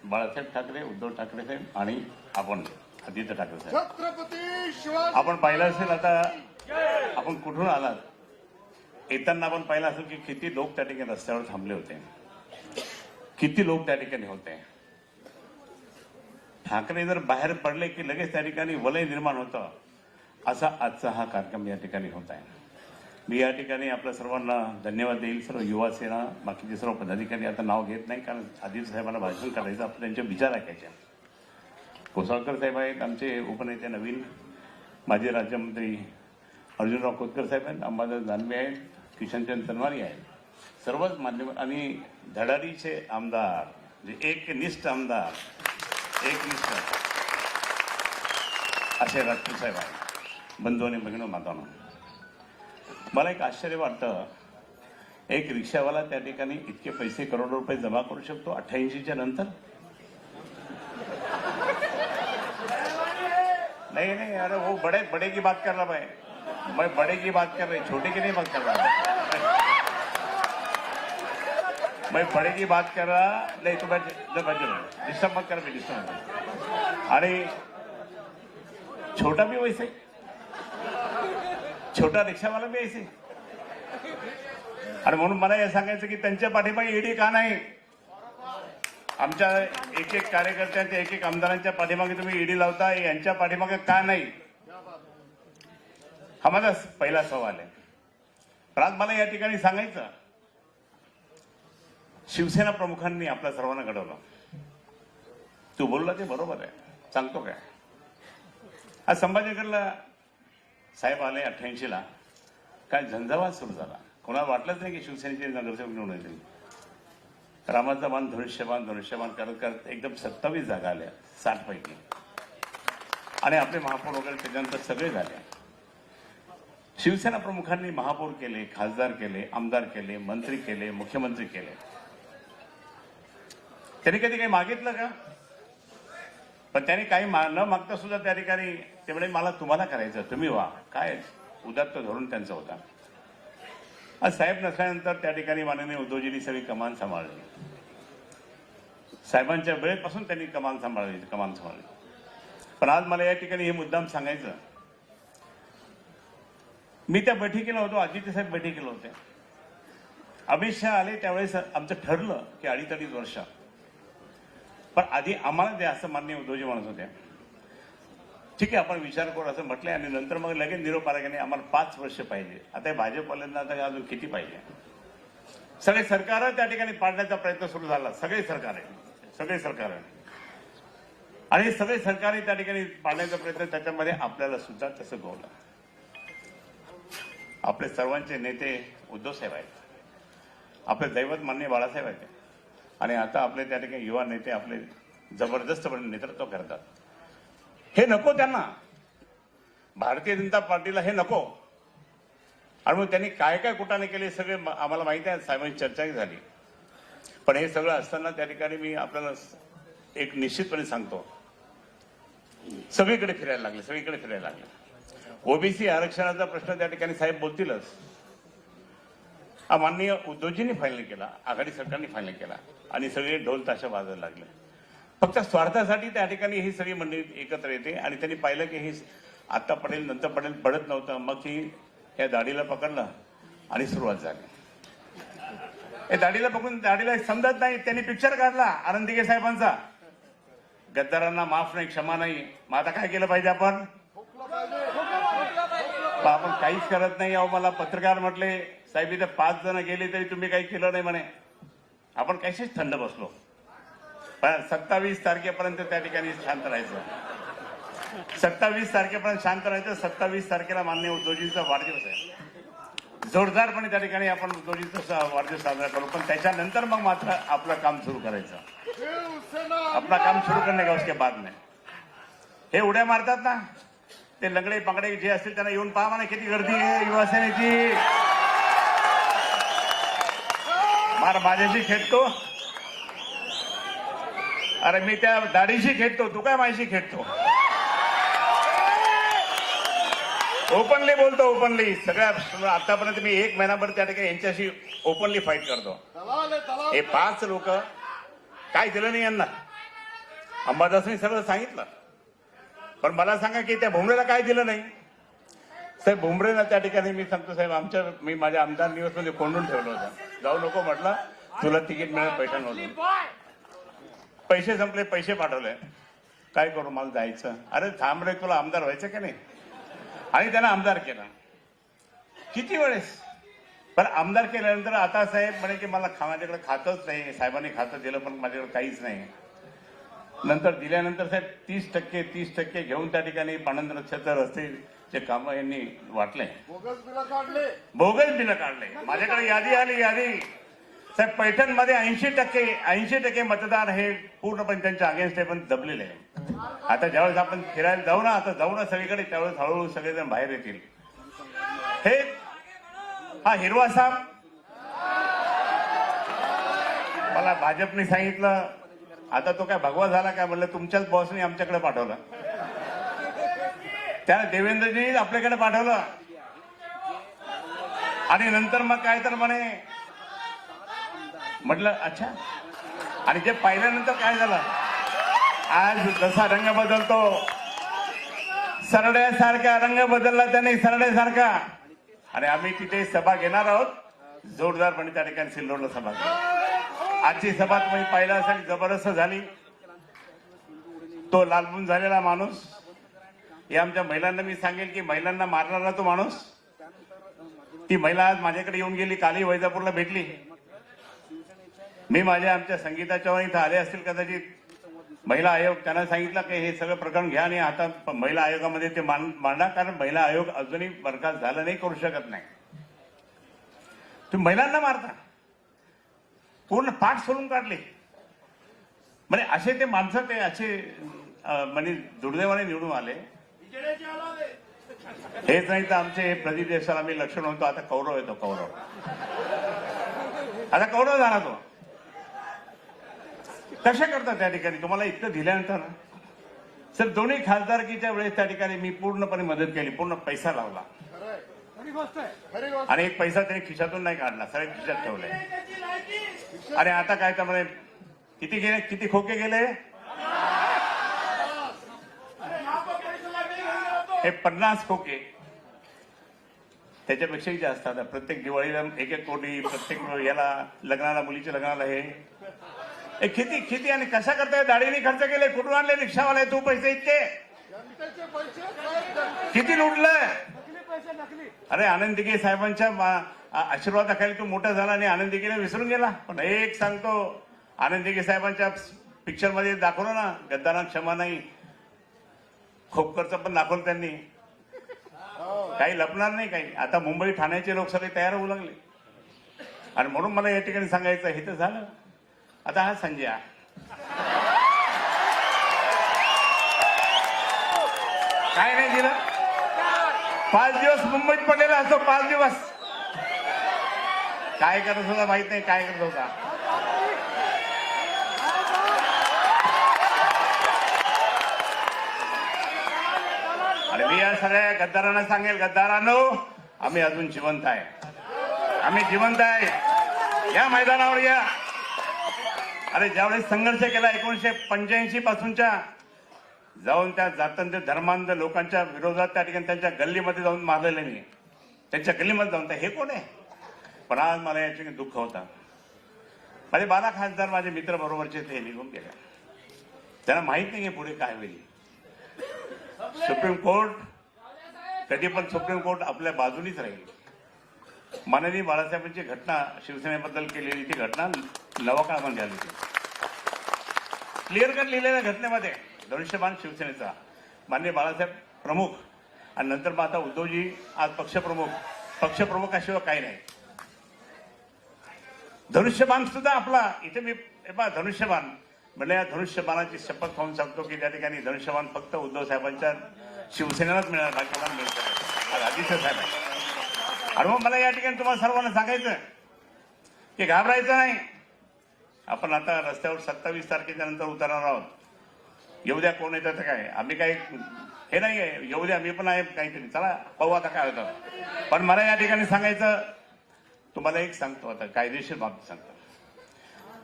बाळासाहेब ठाकरे, उद्धव ठाकरे साहेब आणि आपण आदित्य ठाकरे साहेब. छत्रपती शिवाजी. आपण पाहिलं असेल, आता आपण कुठून आलात, येताना आपण पाहिलं असेल की किती लोक त्या ठिकाणी रस्त्यावर थांबले होते, किती लोक त्या ठिकाणी होते. ठाकरे जर बाहेर पडले की लगेच त्या ठिकाणी वलय निर्माण होतं, असा आजचा हा कार्यक्रम या ठिकाणी होत आहे. मी या ठिकाणी आपल्या सर्वांना धन्यवाद देईल. सर्व युवा सेना, बाकीचे सर्व पदाधिकारी, आता नाव घेत नाही कारण आदित्य साहेबांना भाषण करायचं, आपण त्यांचे विचार ऐकायचे. कोसळकर साहेब आहेत आमचे उपनेते, नवीन माजी राज्यमंत्री अर्जुनराव खोतकर साहेब आहेत, अंबादास दानवे आहेत, किशनचंद तनवारी आहेत, सर्वच मान्यवर आणि धडाडीचे आमदार, म्हणजे एकनिष्ठ आमदार, एकनिष्ठ असे राजपूत साहेब आहेत. बंधू आणि भगिनी मातांनो, मला एक आश्चर्य वाटतं, एक रिक्षावाला त्या ठिकाणी इतके पैसे करोडो रुपये जमा करू शकतो 88च्या नंतर. नहीं नहीं, अरे वो बड़े बड़े की बात कर रहा भाई, मैं बड़े की बात कर रही, छोटे की नहीं बात कर रहा. मैं बड़े की बात कर रहा नहीं, तो डिस्टर्ब मत कर, मैं डिस्टर्ब. आणि छोटा भी वैसे, छोटा रिक्षावाला भी ऐसे. आणि म्हणून मला हे सांगायचं की त्यांच्या पाठीमागे ईडी का नाही? आमच्या एक एक कार्यकर्त्यांच्या, एक एक आमदारांच्या पाठीमागे तुम्ही ईडी लावता, यांच्या पाठीमागे का नाही? हा माझा पहिला सवाल आहे. पण आज मला या ठिकाणी सांगायचं, शिवसेना प्रमुखांनी आपल्या सर्वांना घडवलं. तू बोलला ते बरोबर आहे, सांगतो काय. आज संभाजीनगरला साहेब आले 88ला, काय झंझावात सुरू झाला. कोणाला वाटलंच नाही की शिवसेनेचे नगरसेवक निवडून येतील. रामाचा मान धनुष्यबाण धनुष्यबाण करत करत एकदम 27 जागा आल्या 60 पैकी, आणि आपले महापौर वगैरे त्याच्यानंतर सगळे झाले. शिवसेना प्रमुखांनी महापौर केले, खासदार केले, आमदार केले, मंत्री केले, मुख्यमंत्री केले. त्यांनी कधी काही मागितलं का? पण त्यांनी काही न मागता सुद्धा त्या ठिकाणी ते म्हणे मला तुम्हाला करायचं, तुम्ही व्हा. काय उदात्त धरून त्यांचा होता. आज साहेब नसल्यानंतर त्या ठिकाणी माननीय उद्धवजींनी सगळी कमान सांभाळली. साहेबांच्या वेळेपासून त्यांनी कमान सांभाळली. पण आज मला या ठिकाणी हे मुद्दाम सांगायचं, मी त्या बैठकीला होतो, अजित साहेब बैठकीला होते, अमित शहा आले, त्यावेळेस आमचं ठरलं की 2.5 वर्ष, पण आधी आम्हाला द्या असं माननीय उद्धवजी म्हणत होते. ठीक आहे, आपण विचार करू असं म्हटलंय, आणि नंतर मग लगेच निरोप आला की नाही आम्हाला 5 वर्ष पाहिजे. आता भाजपवाल्यांना आता अजून किती पाहिजे? सगळे सरकार त्या ठिकाणी पाडण्याचा प्रयत्न सुरू झाला. सगळे सरकार आणि सगळे सरकारी त्या ठिकाणी पाडण्याचा प्रयत्न, त्याच्यामध्ये आपल्याला सुद्धा तसं गोवलं. आपले सर्वांचे नेते उद्धव साहेब आहेत, आपले दैवत माननीय बाळासाहेब आहेत, आणि आता आपले त्या ठिकाणी युवा नेते आपले जबरदस्तपणे नेतृत्व करतात. हे नको त्यांना, भारतीय जनता पार्टीला हे नको. आणि मग त्यांनी काय काय कुठाने केले सगळे आम्हाला माहिती आहे, साहेबांची चर्चाही झाली. पण हे सगळं असताना त्या ठिकाणी मी आपल्याला एक निश्चितपणे सांगतो, सगळीकडे फिरायला लागले. ओबीसी आरक्षणाचा प्रश्न त्या ठिकाणी साहेब बोलतीलच. माननीय उद्धवजींनी फायनल केला, आघाडी सरकारने फायनल केला, आणि सगळे ढोल ताशा वाजायला लागले. फक्त स्वार्थासाठी त्या ठिकाणी ही सगळी मंडळी एकत्र येते. आणि त्यांनी पाहिलं की हे आता पडेल नंतर पडेल, पडत नव्हतं. मग ती या दाढीला पकडलं आणि सुरुवात झाली. हे दाढीला पकडून, दाढीला समजत नाही, त्यांनी पिक्चर काढला आनंद दिघे साहेबांचा, गद्दारांना माफ नाही, क्षमा नाही. मग आता काय केलं पाहिजे आपण? आपण काहीच करत नाही. अहो, मला पत्रकार म्हटले साहेब इथे 5 जण गेले तरी तुम्ही काही केलं नाही म्हणे. आपण कशीच थंड बसलो. पण 27 तारखेपर्यंत त्या ठिकाणी शांत राहायचं. 27 तारखेपर्यंत शांत राहायचं. 27 तारखेला माननीय उद्धवजींचा वाढदिवस आहे. जोरदारपणे त्या ठिकाणी आपण उद्धवजींचा वाढदिवस साजरा करू. पण त्याच्यानंतर मग मात्र आपलं काम सुरू करायचं. आपलं काम सुरू करणे का उसके बाद में. हे उड्या मारतात ना ते लंगडे पांगडे जे असतील त्यांना येऊन पहा म्हणा किती गर्दी आहे युवासेनेची. मार माझ्याशी खेळतो, अरे मी त्या दाढीशी खेळतो, तू काय माझ्याशी खेळतो? ओपनली बोलतो, ओपनली. सगळ्या आतापर्यंत मी 1 महिनाभर त्या ठिकाणी यांच्याशी ओपनली फाईट करतो. हे 5 लोक काय दिलं नाही यांना. अंबादासनी सगळं सांगितलं, पण मला सांगा की त्या भुमरेला काय दिलं नाही. साहेब भुमरेला त्या ठिकाणी मी सांगतो साहेब, मी माझ्या आमदार निवासमध्ये कोंडून ठेवलं होतं. जाऊ नको म्हटलं, तुला तिकीट मिळेल पैठणमधून. पैसे संपले, पैसे पाठवले, काय करू मला जायचं. अरे थांब रे, तुला आमदार व्हायचं का नाही. आणि त्यांना आमदार केला किती वेळेस. पण आमदार केल्यानंतर आता साहेब म्हणे की मला माझ्याकडे खातच नाही. साहेबांनी खातं दिलं पण माझ्याकडे काहीच नाही. नंतर दिल्यानंतर साहेब 30% घेऊन त्या ठिकाणी पाणंद नक्षत्र रस्ते ते कामं यांनी वाटले, बोगस बिलं काढले. बोगस बिलं काढले. माझ्याकडे यादी आली, यादी. साहेब, पैठणमध्ये 80% मतदार हे पूर्णपणे त्यांच्या अगेन्स्ट आहे, पण दबलेले आहे. आता ज्यावेळेस आपण फिरायला जाऊ ना, आता जाऊ ना सगळीकडे, त्यावेळेस हळूहळू सगळेजण बाहेर येतील. हे हा हिरवा साप मला भाजपने सांगितलं, आता तो काय भगवा झाला काय, म्हणलं तुमच्याच बॉसने आमच्याकडे पाठवला. त्याला देवेंद्रजींनी आपल्याकडे पाठवलं आणि नंतर मग काय तर म्हटलं अच्छा. आणि जे पाहिल्यानंतर काय झालं, आज जसा रंग बदलतो, सरड्यासारखा रंग बदलला त्याने, सरड्यासारखा. आणि आम्ही तिथे सभा घेणार आहोत, जोरदारपणे त्या ठिकाणी सिल्लोडला सभा घेऊ. आजची सभा तुम्ही पाहिला असेल, जबरदस्त झाली. तो लालबून झालेला माणूस, हे आमच्या महिलांना मी सांगेल की महिलांना मारणारा तो माणूस, ती महिला आज माझ्याकडे येऊन गेली, कालही वैजापूरला भेटली. मी आमच्या संगीता चव्हाण इथं आले असतील कदाचित, महिला आयोग, त्यांना सांगितलं की हे सगळं प्रकरण घ्या आणि आता महिला आयोगामध्ये ते मांडा, कारण महिला आयोग अजूनही बरखास्त झाला नाही, करू शकत नाही. तुम्ही महिलांना मारता, पूर्ण पाठ सोडून काढले. म्हणजे असे ते माणसं, ते असे म्हणजे दुर्दैवाने निवडून आले. हेच नाही तर आमचे प्रदीप देसाईला आम्ही लक्षण होतो, आता कौरव येतो, कौरव. आता कौरव झाला तो. कशा करतात त्या ठिकाणी, तुम्हाला इतकं दिल्यानंतर सर, दोन्ही खासदारकीच्या वेळेस त्या ठिकाणी मी पूर्णपणे मदत केली, पूर्ण पैसा लावला. आणि एक पैसा त्याने खिशातून नाही काढला, सगळे खिशात ठेवले. आणि आता काय त्यामुळे किती गेले, किती खोके गेले, हे 50 खोके, त्याच्यापेक्षाही जास्त. आता प्रत्येक दिवाळीला 1-1 कोटी, प्रत्येक याला लग्नाला, मुलीच्या लग्नाला हे किती आणि कशा करताय, दाढीने खर्च केले, कुठून आणले रिक्षावाले तू पैसे इतके, किती लुटलंय. अरे आनंद दिघे साहेबांच्या आशीर्वादाखाली तू मोठा झाला आणि आनंद दिघेला विसरून गेला. पण एक सांगतो, आनंद दिघे साहेबांच्या पिक्चर मध्ये दाखवलं ना, गद्दारांना क्षमा नाही, खोपकरचं पण दाखवलं त्यांनी. काही लपणार नाही काही. आता मुंबई ठाण्याचे लोक सगळे तयार होऊ लागले. आणि म्हणून मला या ठिकाणी सांगायचं, हे तर झालं. आता हा संजय काय नाही दिलं, 5 दिवस मुंबईत पडलेला असतो, 5 दिवस काय करत होता माहित नाही, काय करत होता. आणि मी या सगळ्या गद्दारांना सांगेल, गद्दारांनो, आम्ही अजून जिवंत आहे, आम्ही जिवंत आहे. या मैदानावर या. अरे ज्यावेळेस संघर्ष केला 1985 पासूनच्या, जाऊन त्या जातंत्र्य धर्मांध लोकांच्या विरोधात त्या ठिकाणी त्यांच्या गल्लीमध्ये जाऊन मारलेले मी, त्यांच्या गल्लीमध्ये जाऊन. हे कोण आहे. पण आज मला याचे दुःख होता. माझे 12 खासदार माझे मित्र बरोबरचे ते निघून गेले. त्यांना माहित नाही पुढे काय होईल. सुप्रीम कोर्ट, कधी पण सुप्रीम कोर्ट आपल्या बाजूनीच राहील. माननीय बाळासाहेबांची घटना, शिवसेनेबद्दल केलेली ती घटना नवाकाळमध्ये आली होती. क्लिअर कट लिहिलेल्या घटनेमध्ये धनुष्यबाण शिवसेनेचा, माननीय बाळासाहेब प्रमुख, आणि नंतर मग आता उद्धवजी आज पक्षप्रमुख. पक्षप्रमुखाशिवाय काही नाही. धनुष्यबाण सुद्धा आपला इथे मी धनुष्यबाण म्हणजे या धनुष्यबाणाची शपथ खाऊन सांगतो की त्या ठिकाणी धनुष्यबाण फक्त उद्धव साहेबांच्या शिवसेनेलाच मिळणार, बाकीला मिळतं. आदित्य साहेब आहे. आणि मग मला या ठिकाणी तुम्हाला सर्वांना सांगायचं की घाबरायचं नाही. आपण आता रस्त्यावर 27 तारखेच्या नंतर उतरणार आहोत. येऊ द्या, कोण येतं काय, आम्ही काही हे नाही आहे, येऊ द्या, मी पण आहे काहीतरी, चला पाहू आता काय होतं. पण मला या ठिकाणी सांगायचं, तुम्हाला एक सांगतो, आता कायदेशीर बाबत सांगतो.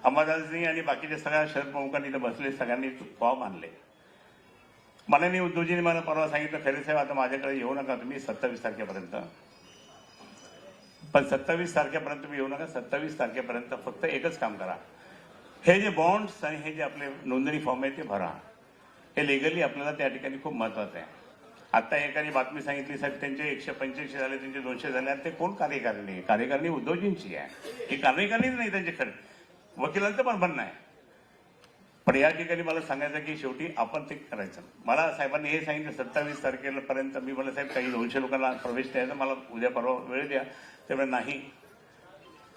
अंबादासजी आणि बाकीच्या सगळ्या शरद प्रमुखांनी इथं बसले, सगळ्यांनी फॉर्म आणले. माननीय उद्धवजींनी मला परवा सांगितलं, खरे साहेब आता माझ्याकडे येऊ नका तुम्ही 27 तारखेपर्यंत. पण 27 तारखेपर्यंत तुम्ही येऊ नका. 27 तारखेपर्यंत फक्त एकच काम करा, हे जे बॉन्ड्स आणि हे जे आपले नोंदणी फॉर्म आहे ते भरा. हे लिगली आपल्याला त्या ठिकाणी खूप महत्वाचं आहे. आता एकाने बातमी सांगितली, साहेब त्यांचे 185 झाले, त्यांचे 200 झाले. ते कोण कार्यकारिणी? कार्यकारिणी उद्धवजींची आहे. ही कार्यकारिणी नाही त्यांचे खरे. वकिलांचं पण म्हणणं आहे. पण या ठिकाणी मला सांगायचं की शेवटी आपण ते करायचं. मला साहेबांनी हे सांगितलं 27 तारखेपर्यंत. मी मला साहेब काही 200 लोकांना प्रवेश द्यायचा, मला उद्या परवा वेळ द्या. त्यामुळे नाही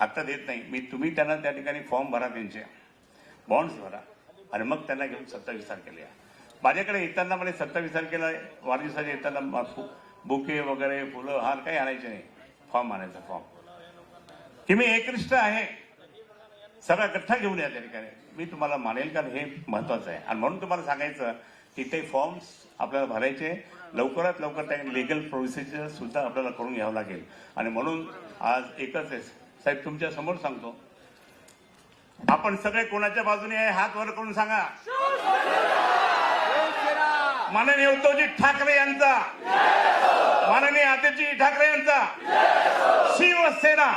आता देत नाही. तुम्ही त्यांना त्या ठिकाणी फॉर्म भरा, त्यांचे बॉन्ड्स भरा आणि मग त्यांना घेऊन 27 तारखेला या. माझ्याकडे येताना मला 27 तारखेला वाढदिवसाच्या येताना बुके वगैरे फुलं हार काही आणायचे नाही, फॉर्म आणायचा. फॉर्म की मी एकनिष्ठ आहे, सगळा गठ्ठा घेऊन या त्या ठिकाणी. मी तुम्हाला मानेल, कारण हे महत्वाचं आहे. आणि म्हणून तुम्हाला सांगायचं की ते फॉर्म्स आपल्याला भरायचे, लवकरात लवकर त्या लिगल प्रोसिजर सुद्धा आपल्याला करून घ्यावं लागेल. आणि म्हणून आज एकच आहे साहेब, तुमच्या समोर सांगतो, आपण सगळे कोणाच्या बाजूने आहे हात वर करून सांगा. माननीय उद्धवजी ठाकरे यांचा, माननीय आदित्यजी ठाकरे यांचा, शिवसेना,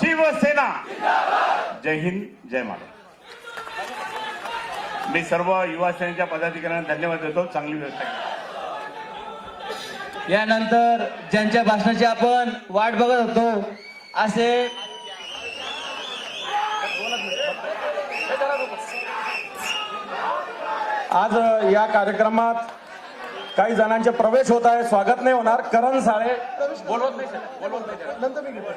शिवसेना. जय हिंद, जय महाराष्ट्र. मी सर्व युवा सेनेच्या पदाधिकाऱ्यांना धन्यवाद देतो. चांगली व्यवस्था केली. यानंतर ज्यांच्या भाषणाची आपण वाट बघत होतो असे आज या कार्यक्रमात काही जणांचे प्रवेश होत आहे. स्वागत नाही होणार. करण साळे बोलवत नाही सर, बोलवत नाही सर. नंतर मी घेतो.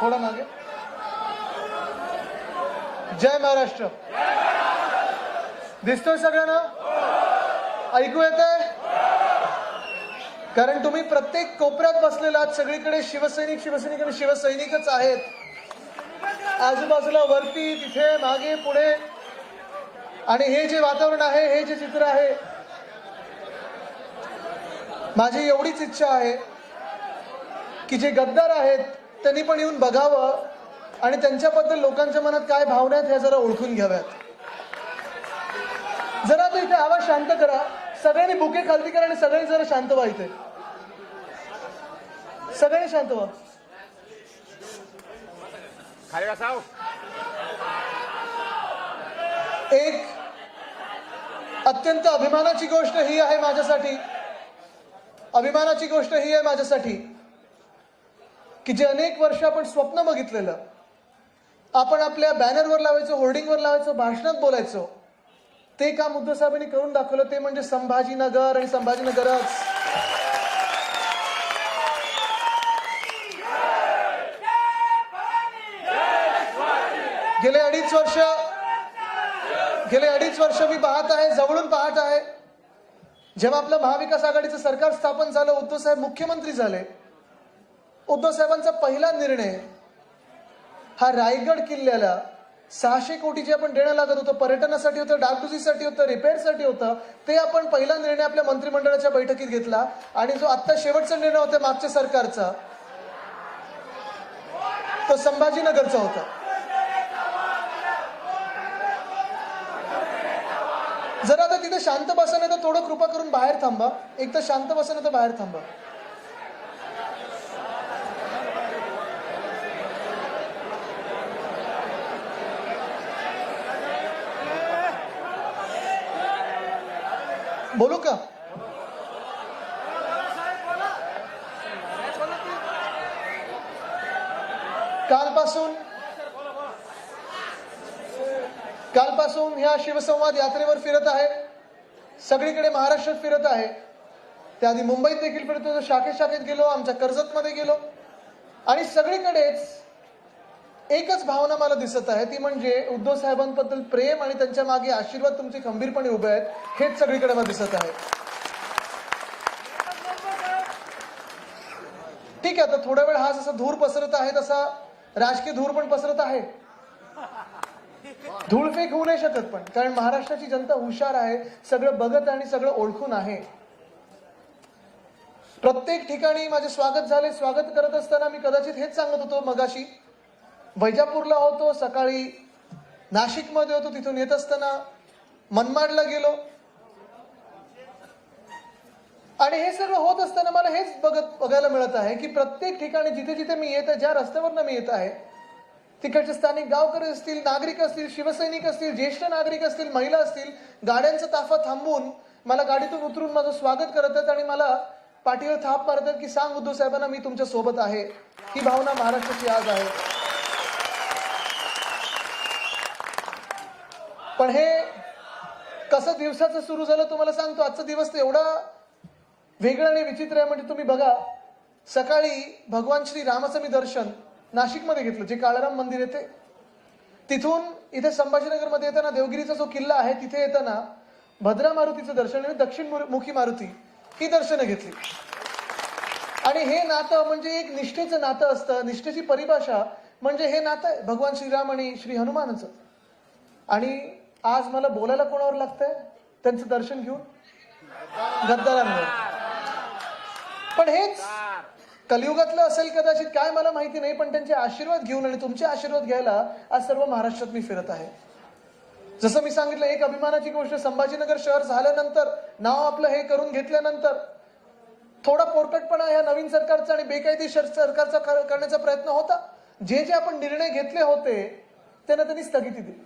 थोडा मागे. जय महाराष्ट्र. दिसतोय सगळ्यांना? ऐकू येतंय? कारण तुम्ही प्रत्येक कोपऱ्यात बसलेला आहात. सगळीकडे शिवसैनिक, शिवसैनिक आणि शिवसैनिकच आहेत. आजूबाजूला, वरती, तिथे, मागे, पुढे. आणि हे जे वातावरण आहे, हे जे चित्र आहे, माझी एवढीच इच्छा आहे की जे गद्दार आहेत त्यांनी पण येऊन बघावं आणि त्यांच्याबद्दल लोकांच्या मनात काय भावना आहेत ह्या जरा ओळखून घ्याव्यात. जरा तो इथे आवाज शांत करा. सगळ्यांनी बुके खालती करा आणि सगळ्यांनी जरा शांत व्हा. इथे सगळ्यांनी शांत व्हा. खाली बसाव. एक अत्यंत अभिमानाची गोष्ट ही आहे माझ्यासाठी, अभिमानाची गोष्ट ही आहे माझ्यासाठी की जे अनेक वर्ष आपण स्वप्न बघितलेलं, आपण आपल्या बॅनरवर लावायचो, होर्डिंगवर लावायचो, भाषणात बोलायचो, ते काम उद्धव साहेबांनी करून दाखवलं. ते म्हणजे संभाजीनगर आणि संभाजीनगरच. गेले अडीच वर्ष मी पाहत आहे, जवळून पाहत आहे. जेव्हा आपलं महाविकास आघाडीचं सरकार स्थापन झालं, उद्धव साहेब मुख्यमंत्री झाले, उद्धव साहेबांचा पहिला निर्णय हा रायगड किल्ल्याला 600 कोटी जे आपण देणं लागत होतं, पर्यटनासाठी होतं, डागडुजीसाठी होतं, रिपेअरसाठी होतं, ते आपण पहिला निर्णय आपल्या मंत्रिमंडळाच्या बैठकीत घेतला. आणि जो आता शेवटचा निर्णय होता मागच्या सरकारचा, तो संभाजीनगरचा होता. जरा आता तिथे शांत बसा, नाही तर थोडं कृपा करून बाहेर थांबा. एक तर शांत बसा, नाही तर बाहेर थांबा. बोलू का? कालपासून ह्या शिवसंवाद यात्रेवर फिरत आहे, सगळीकडे महाराष्ट्रात फिरत आहे. त्याआधी मुंबईत देखील फिरत होतो, शाखेत गेलो, आमच्या कर्जतमध्ये गेलो, आणि सगळीकडेच एकच भावना मला दिसत आहे, ती म्हणजे उद्धव साहेबांबद्दल प्रेम आणि त्यांच्या मागे आशीर्वाद तुमचे खंबीरपणे उभे आहेत, हेच सगळीकडे मला दिसत आहे. ठीक आहे, आता थोडा वेळ हा जसा धूर पसरत आहे तसा राजकीय धूर पण पसरत आहे. धूळफेक होऊ नाही शकत, पण कारण महाराष्ट्राची जनता हुशार आहे, सगळं बघत आणि सगळं ओळखून आहे. प्रत्येक ठिकाणी माझे स्वागत झाले. स्वागत करत असताना मी कदाचित हेच सांगत होतो मगाशी, वैजापूरला होतो, सकाळी नाशिकमध्ये होतो, तिथून येत असताना मनमाडला गेलो, आणि हे सगळं होत असताना मला हेच बघायला मिळत आहे की प्रत्येक ठिकाणी जिथे जिथे मी येत आहे, ज्या रस्त्यावरनं मी येत आहे, तिकडचे स्थानिक गावकरी असतील, नागरिक असतील, शिवसैनिक असतील, ज्येष्ठ नागरिक असतील, महिला असतील, गाड्यांचा ताफा थांबवून मला गाडीतून उतरून माझं स्वागत करत आहेत आणि मला पाठीवर थाप मारत आहेत की सांग उद्धव साहेबांना मी तुमच्या सोबत आहे. ही भावना महाराष्ट्राची आज आहे. पण हे कसं दिवसाचं सुरू झालं तुम्हाला सांगतो. आजचा दिवस तर एवढा वेगळा आणि विचित्र आहे. म्हणजे तुम्ही बघा, सकाळी भगवान श्री रामाचं मी दर्शन नाशिकमध्ये घेतलं, जे काळाराम मंदिर आहे ते. तिथून इथे संभाजीनगरमध्ये येताना देवगिरीचा जो किल्ला आहे तिथे येताना भद्रा मारुतीचं दर्शन आणि दक्षिणमुखी मारुती ही दर्शनं घेतली. आणि हे नातं म्हणजे एक निष्ठेचं नातं असतं. निष्ठेची परिभाषा म्हणजे हे नातं आहे भगवान श्रीराम आणि श्री हनुमानाचं. आणि आज मला बोलायला कोणावर लागतंय? त्यांचं दर्शन घेऊन गद्दारांवर. पण हेच कलियुगातलं असेल कदाचित, काय मला माहिती नाही. पण त्यांचे आशीर्वाद घेऊन आणि तुमचे आशीर्वाद घ्यायला आज सर्व महाराष्ट्रात मी फिरत आहे. जसं मी सांगितलं, एक अभिमानाची गोष्ट, संभाजीनगर शहर झाल्यानंतर, नाव आपलं हे करून घेतल्यानंतर थोडा पोरकटपणा या नवीन सरकारचा आणि बेकायदेशीर सरकारचा करण्याचा प्रयत्न होता. जे आपण निर्णय घेतले होते त्यांनी स्थगिती दिली.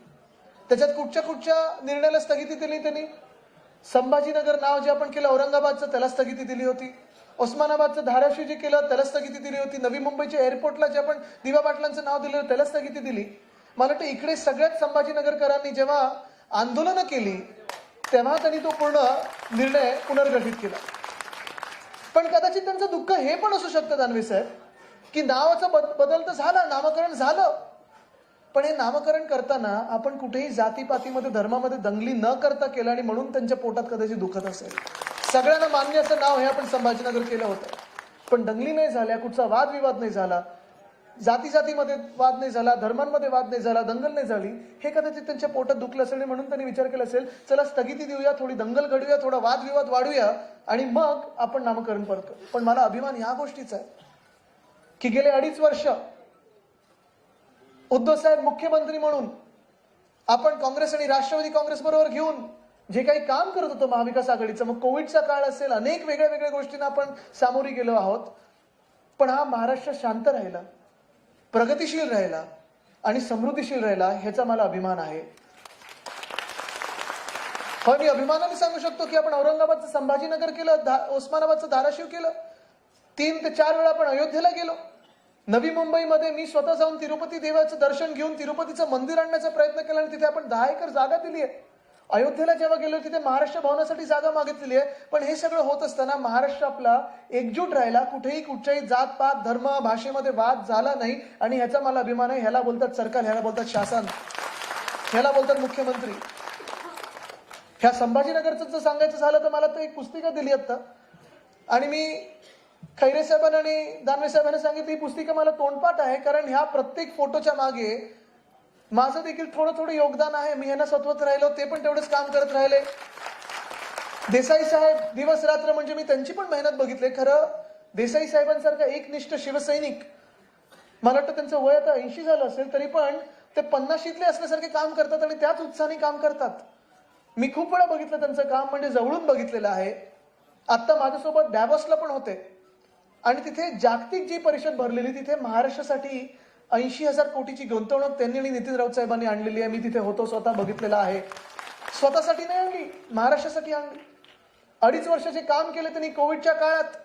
त्याच्यात कुठच्या निर्णयाला स्थगिती दिली त्यांनी? संभाजीनगर नाव जे आपण केलं औरंगाबादचं, त्याला स्थगिती दिली होती. उस्मानाबादचं धाराशिव जे केलं त्याला स्थगिती दिली होती. नवी मुंबईच्या एअरपोर्टला जे आपण दिवा पाटलांचं नाव दिलं त्याला स्थगिती दिली. मला वाटतं इकडे सगळ्याच संभाजीनगरकरांनी जेव्हा आंदोलनं केली तेव्हा त्यांनी तो पूर्ण निर्णय पुनर्गठित केला. पण कदाचित त्यांचं दुःख हे पण असू शकतं दानवे साहेब, की नावाचा बदल तर झाला, नामकरण झालं, पण हे नामकरण करताना आपण कुठेही जातीपातीमध्ये धर्मामध्ये दंगली न करता केलं आणि म्हणून त्यांच्या पोटात कदाचित दुखत असेल. सगळ्यांना मान्य असं नाव हे आपण संभाजीनगर केलं होतं, पण दंगली नाही झाल्या, कुठचा वादविवाद नाही झाला, जातीमध्ये वाद नाही झाला, धर्मांमध्ये वाद नाही झाला, दंगल नाही झाली. हे कदाचित त्यांच्या पोटात दुखलं असेल आणि म्हणून त्यांनी विचार केला असेल, चला स्थगिती देऊया, थोडी दंगल घडूया, थोडा वादविवाद वाढूया आणि मग आपण नामकरण करतो. पण मला अभिमान ह्या गोष्टीचा आहे की गेले 2.5 वर्ष उद्धव साहेब मुख्यमंत्री म्हणून आपण काँग्रेस आणि राष्ट्रवादी काँग्रेस बरोबर घेऊन जे काही काम करत होतो महाविकास आघाडीचं, मग कोविडचा काळ असेल, अनेक वेगळ्या गोष्टींना आपण सामोरी गेलो आहोत, पण हा महाराष्ट्र शांत राहिला, प्रगतिशील राहिला आणि समृद्धीशील राहिला, ह्याचा मला अभिमान आहे. हो, मी अभिमानाने सांगू शकतो की आपण औरंगाबादचं संभाजीनगर केलं, उस्मानाबादचं धाराशिव केलं, 3 ते 4 वेळा आपण अयोध्येला गेलो. नवी मुंबईमध्ये मी स्वतः जाऊन तिरुपती देवाचं दर्शन घेऊन तिरुपतीचं मंदिर आणण्याचा प्रयत्न केला आणि तिथे आपण 10 एकर जागा दिली आहे. अयोध्येला जेव्हा गेलो तिथे महाराष्ट्र भवनासाठी जागा मागितलेली आहे. पण हे सगळं होत असताना महाराष्ट्र आपला एकजूट राहिला, कुठेही कुठच्याही जातपात धर्म भाषेमध्ये वाद झाला नाही आणि ह्याचा मला अभिमान आहे. ह्याला बोलतात सरकार, ह्याला बोलतात शासन, ह्याला बोलतात मुख्यमंत्री. ह्या संभाजीनगरचं जर सांगायचं झालं तर मला तर एक पुस्तिका दिली आता आणि मी खैरे साहेबांना आणि दानवे साहेबांना सांगितलं, ही पुस्तिका मला तोंडपाठ आहे, कारण ह्या प्रत्येक फोटोच्या मागे माझं देखील थोडं योगदान आहे. मी ह्यांना सत्वत राहिलो, ते पण तेवढंच काम करत राहिले. देसाई साहेब दिवस रात्र म्हणजे मी त्यांची पण मेहनत बघितली. खरं देसाई साहेबांसारखा एकनिष्ठ शिवसैनिक, मला वाटतं त्यांचं वय आता 80 झालं असेल, तरी पण ते 50शीतले असल्यासारखे काम करतात आणि त्याच उत्साहाने काम करतात. मी खूप वेळा बघितलं त्यांचं काम, म्हणजे जवळून बघितलेलं आहे. आता माझ्यासोबत डॅव्हॉसला पण होते आणि तिथे जागतिक जी परिषद भरलेली, तिथे महाराष्ट्रासाठी 80,000 कोटीची गुंतवणूक त्यांनी आणि नितीन राऊत साहेबांनी आणलेली आहे. मी तिथे होतो, स्वतः बघितलेलं आहे. स्वतःसाठी नाही आणली, महाराष्ट्रासाठी आणली. 2.5 वर्ष जे काम केले त्यांनी कोविडच्या काळात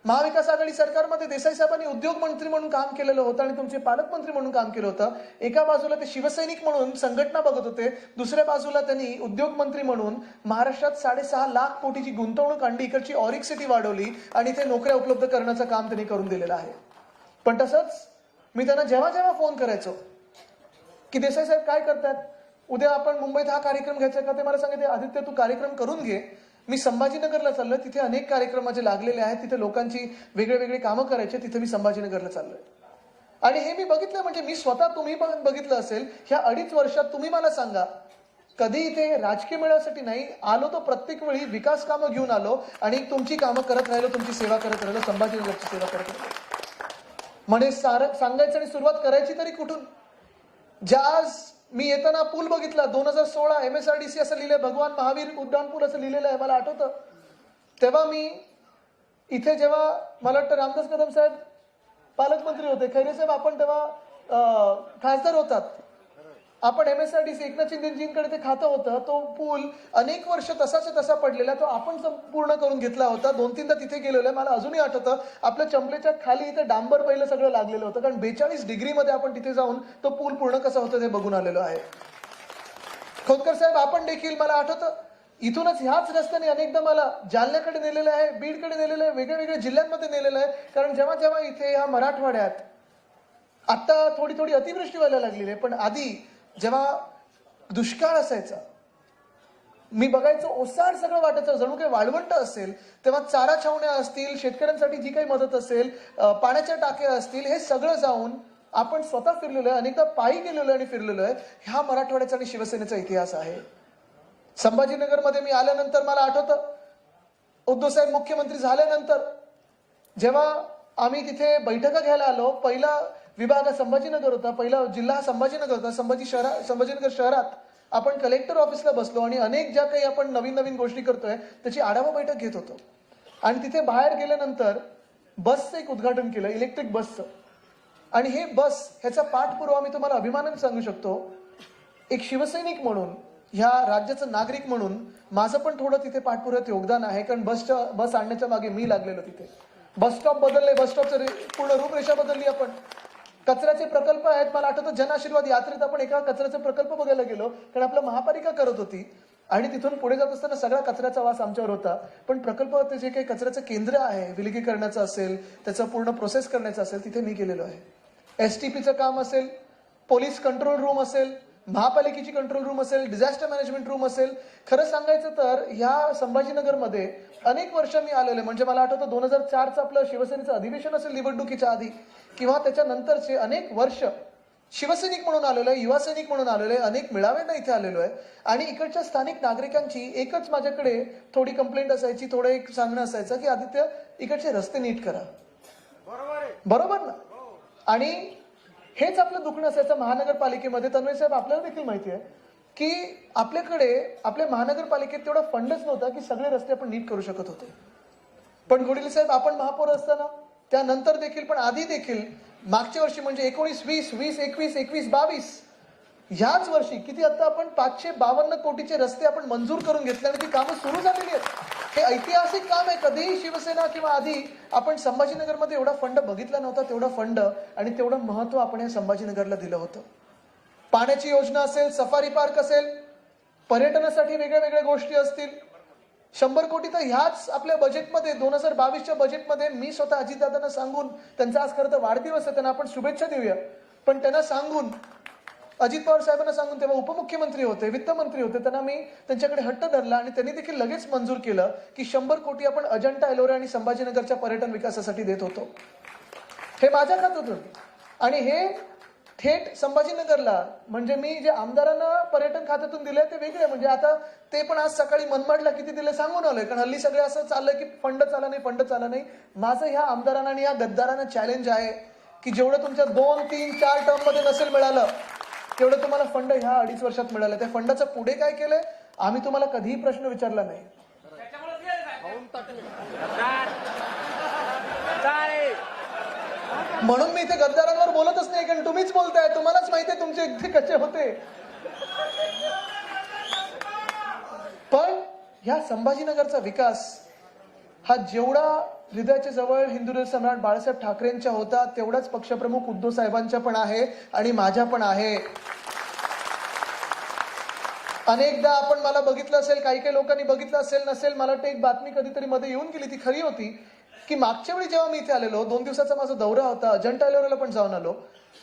महाविकास आघाडी सरकारमध्ये देसाई साहेबांनी उद्योग मंत्री म्हणून काम केलेलं होतं आणि तुमचे पालकमंत्री म्हणून काम केलं होतं. एका बाजूला ते शिवसैनिक म्हणून संघटना बघत होते, दुसऱ्या बाजूला त्यांनी उद्योग मंत्री म्हणून महाराष्ट्रात 6.5 लाख कोटीची गुंतवणूक आणली, इकडची ऑरिक सिटी वाढवली आणि ते नोकऱ्या उपलब्ध करण्याचं काम त्यांनी करून दिलेलं आहे. पण तसंच मी त्यांना जेव्हा फोन करायचो की देसाई साहेब काय करतात, उद्या आपण मुंबईत हा कार्यक्रम घ्यायचा का, ते मला सांगितले, आदित्य तू कार्यक्रम करून घे, मी संभाजीनगरला चाललोय, तिथे अनेक कार्यक्रम माझे लागलेले आहेत, तिथे लोकांची वेगळे कामं करायचे, तिथे मी संभाजीनगरला चाललोय. आणि हे मी बघितलं, म्हणजे मी स्वतः, तुम्ही पण बघितलं असेल, ह्या 2.5 वर्षात तुम्ही मला सांगा, कधी इथे राजकीय मिळवण्यासाठी नाही आलो, तो प्रत्येक वेळी विकास कामं घेऊन आलो आणि तुमची कामं करत राहिलो, तुमची सेवा करत राहिलो, संभाजीनगरची सेवा करत राहिलो. म्हणजे सांगायचं आणि सुरुवात करायची तरी कुठून? आज मी येताना पूल बघितला, 2016 MSRDC असं लिहिलंय, भगवान महावीर उड्डाण पूल असं लिहिलेलं आहे, मला आठवतं. तेव्हा मी इथे जेव्हा मला वाटतं रामदास कदम साहेब पालकमंत्री होते, खैरे साहेब आपण तेव्हा खासदार होतात, आपण MSRDC एकनाथ शिंदेजींकडे ते खातं होतं, तो पूल अनेक वर्ष तसाच्या तसा पडलेला, तो आपण पूर्ण करून घेतला होता. 2-3दा तिथे गेलेलो आहे, मला अजूनही आठवतं. आपल्या चंपलेच्या खाली इथे डांबर पहिलं सगळं लागलेलं होतं, कारण 42 डिग्रीमध्ये आपण तिथे जाऊन तो पूल पूर्ण कसा होतं ते बघून आलेलो आहे. खोतकर साहेब, आपण देखील, मला आठवतं इथूनच ह्याच रस्त्याने अनेकदा मला जालन्याकडे नेलेलं आहे, बीडकडे नेलेलं आहे, वेगळ्या वेगळ्या जिल्ह्यांमध्ये नेलेलं आहे. कारण जेव्हा जेव्हा इथे ह्या मराठवाड्यात आता थोडी थोडी अतिवृष्टी व्हायला लागलेली आहे, पण आधी जेव्हा दुष्काळ असायचा, मी बघायचो ओसाड सगळं वाटायचं, जणू काही वाळवंट असेल. तेव्हा चारा छावण्या असतील, शेतकऱ्यांसाठी जी काही मदत असेल, पाण्याच्या टाक्या असतील, हे सगळं जाऊन आपण स्वतः फिरलेलो आहे, अनेकदा पायी गेलेलो आणि फिरलेलो आहे. हा मराठवाड्याचा आणि शिवसेनेचा इतिहास आहे. संभाजीनगरमध्ये मी आल्यानंतर मला आठवतं, उद्धव साहेब मुख्यमंत्री झाल्यानंतर जेव्हा आम्ही तिथे बैठका घ्यायला आलो, पहिला विभाग हा संभाजीनगर होता, पहिला जिल्हा हा संभाजीनगर होता. संभाजीनगर शहरात आपण कलेक्टर ऑफिसला बसलो आणि अनेक ज्या काही आपण नवीन नवीन गोष्टी करतोय त्याची आढावा बैठक घेत होतो. आणि तिथे बाहेर गेल्यानंतर बसचं एक उद्घाटन केलं, इलेक्ट्रिक बसचं. आणि हे बस, ह्याचा पाठपुरावा मी तुम्हाला अभिमानाने सांगू शकतो, एक शिवसैनिक म्हणून, ह्या राज्याचं नागरिक म्हणून माझं पण थोडं तिथे पाठपुराव्यात योगदान आहे. कारण बस आणण्याच्या मागे मी लागलेलो. तिथे बस स्टॉप बदलले, बस स्टॉपचं पूर्ण रूपरेषा बदलली. आपण कचऱ्याचे प्रकल्प आहेत. मला आठवतं जनआशीर्वाद यात्रेत आपण एका कचऱ्याचा प्रकल्प बघायला गेलो, कारण आपलं महापालिका करत होती आणि तिथून पुढे जात असताना सगळा कचऱ्याचा वास आमच्यावर होता. पण प्रकल्पावरती जे काही कचऱ्याचं केंद्र आहे, विलगीकरणाचं असेल, त्याचं पूर्ण प्रोसेस करण्याचं असेल, तिथे मी गेलेलो आहे. STPचं काम असेल, पोलीस कंट्रोल रूम असेल, महापालिकेची कंट्रोल रूम असेल, डिझास्टर मॅनेजमेंट रूम असेल. खरं सांगायचं तर ह्या संभाजीनगरमध्ये अनेक वर्ष मी आलेले. म्हणजे मला आठवतं 2004चं आपलं शिवसेनेचं अधिवेशन असेल निवडणुकीच्या आधी किंवा त्याच्यानंतरचे अनेक वर्ष शिवसैनिक म्हणून आलेलो आहे, युवा सैनिक म्हणून आलेलो आहे, अनेक मेळाव्यांना इथे आलेलो आहे. आणि इकडच्या स्थानिक नागरिकांची एकच माझ्याकडे थोडी कंप्लेंट असायची, थोडं एक सांगणं असायचं की आदित्य, इकडचे रस्ते नीट करा. बरोबर ना? आणि हेच आपलं दुखणं असायचं महानगरपालिकेमध्ये. तन्मय साहेब, आपल्याला देखील माहिती आहे की आपल्याकडे आपल्या महानगरपालिकेत तेवढा फंडच नव्हता की सगळे रस्ते आपण नीट करू शकत होते. पण घोडेले साहेब, आपण महापौर असताना, त्यानंतर देखील, पण आधी देखील, मागच्या वर्षी म्हणजे 19, 20, 20, 21, 21, 22 ह्याच वर्षी किती, आता आपण 552 कोटीचे रस्ते आपण मंजूर करून घेतले आणि ती कामं सुरू झालेली आहेत. हे ऐतिहासिक काम आहे. कधीही शिवसेना किंवा आधी आपण संभाजीनगरमध्ये एवढा फंड बघितला नव्हता. तेवढा फंड आणि तेवढं महत्व आपण या संभाजीनगरला दिलं होतं. पाण्याची योजना असेल, सफारी पार्क असेल, पर्यटनासाठी वेगळ्या वेगळ्या गोष्टी असतील. 100 कोटी तर ह्याच आपल्या बजेटमध्ये, 2022च्या बजेटमध्ये मी स्वतः अजितदादांना सांगून, त्यांचा आज खरं तर वाढदिवस आहे, त्यांना आपण शुभेच्छा देऊया, पण त्यांना सांगून, अजित पवार साहेबांना सांगून, तेव्हा उपमुख्यमंत्री होते, वित्तमंत्री होते, त्यांना मी त्यांच्याकडे हट्ट धरला आणि त्यांनी देखील लगेच मंजूर केलं की 100 कोटी आपण अजंठा, एलोरा आणि संभाजीनगरच्या पर्यटन विकासासाठी देत होतो. हे माझ्या खात्यातून. आणि हे थेट संभाजीनगरला, म्हणजे मी जे आमदारांना पर्यटन खात्यातून दिले ते वेगळे. म्हणजे आता ते पण आज सकाळी मनमाडला किती दिले सांगून आलोय, कारण हल्ली सगळे असं चाललंय की फंड चाला नाही, फंड चाला नाही. माझं ह्या आमदारांना आणि या गद्दारांना चॅलेंज आहे की जेवढं तुमच्या 2, 3, 4 टर्म मध्ये नसेल मिळालं, तेवढं तुम्हाला फंड ह्या 2.5 वर्षात मिळालं. त्या फंडाचं पुढे काय केलंय आम्ही तुम्हाला कधीही प्रश्न विचारला नाही. म्हणून मी इथे गद्दारांवर बोलतच नाही, कारण तुम्हीच बोलताय, तुम्हालाच माहिती आहे तुमचे इथे कसे होते. पण ह्या संभाजीनगरचा विकास हा जेवढा हृदयाच्या जवळ हिंदू सम्राट बाळासाहेब ठाकरेंच्या होता, तेवढाच पक्षप्रमुख उद्धव साहेबांच्या पण आहे आणि माझ्या पण आहे. अनेकदा आपण मला बघितलं असेल, काही काही लोकांनी बघितलं असेल, नसेल, मला वाटतं एक बातमी कधीतरी मध्ये येऊन गेली, ती खरी होती की मागच्या वेळी जेव्हा मी इथे आलेलो, 2 दिवसाचा माझा दौरा होता, अजंठा एलोराला पण जाऊन आलो,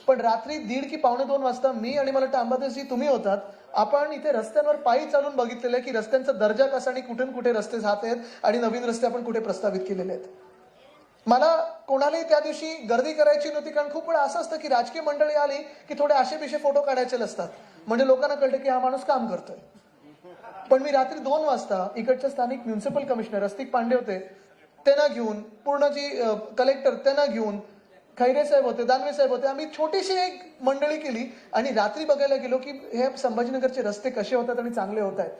पण रात्री 1:30 की 1:45 वाजता मी आणि मला वाटतं अंबादासजी तुम्ही होतात, आपण इथे रस्त्यांवर पायी चालून बघितलेलं आहे की रस्त्यांचा दर्जा कसा आणि कुठून कुठे रस्ते जात आहेत आणि नवीन रस्ते आपण कुठे प्रस्तावित केलेले आहेत. मला कोणालाही त्या दिवशी गर्दी करायची नव्हती, कारण खूप वेळा असं असतं की राजकीय मंडळी आली की थोडे आशेपिशे फोटो काढायचे असतात, म्हणजे लोकांना कळतं की हा माणूस काम करतोय. पण मी रात्री 2 वाजता इकडच्या स्थानिक म्युन्सिपल कमिशनर अस्तिक पांडे होते, त्यांना घेऊन, पूर्ण जी कलेक्टर त्यांना घेऊन, खैरे साहेब होते, दानवे साहेब होते, आम्ही छोटीशी एक मंडळी केली आणि रात्री बघायला गेलो की हे संभाजीनगरचे रस्ते कसे होतात आणि चांगले होत आहेत.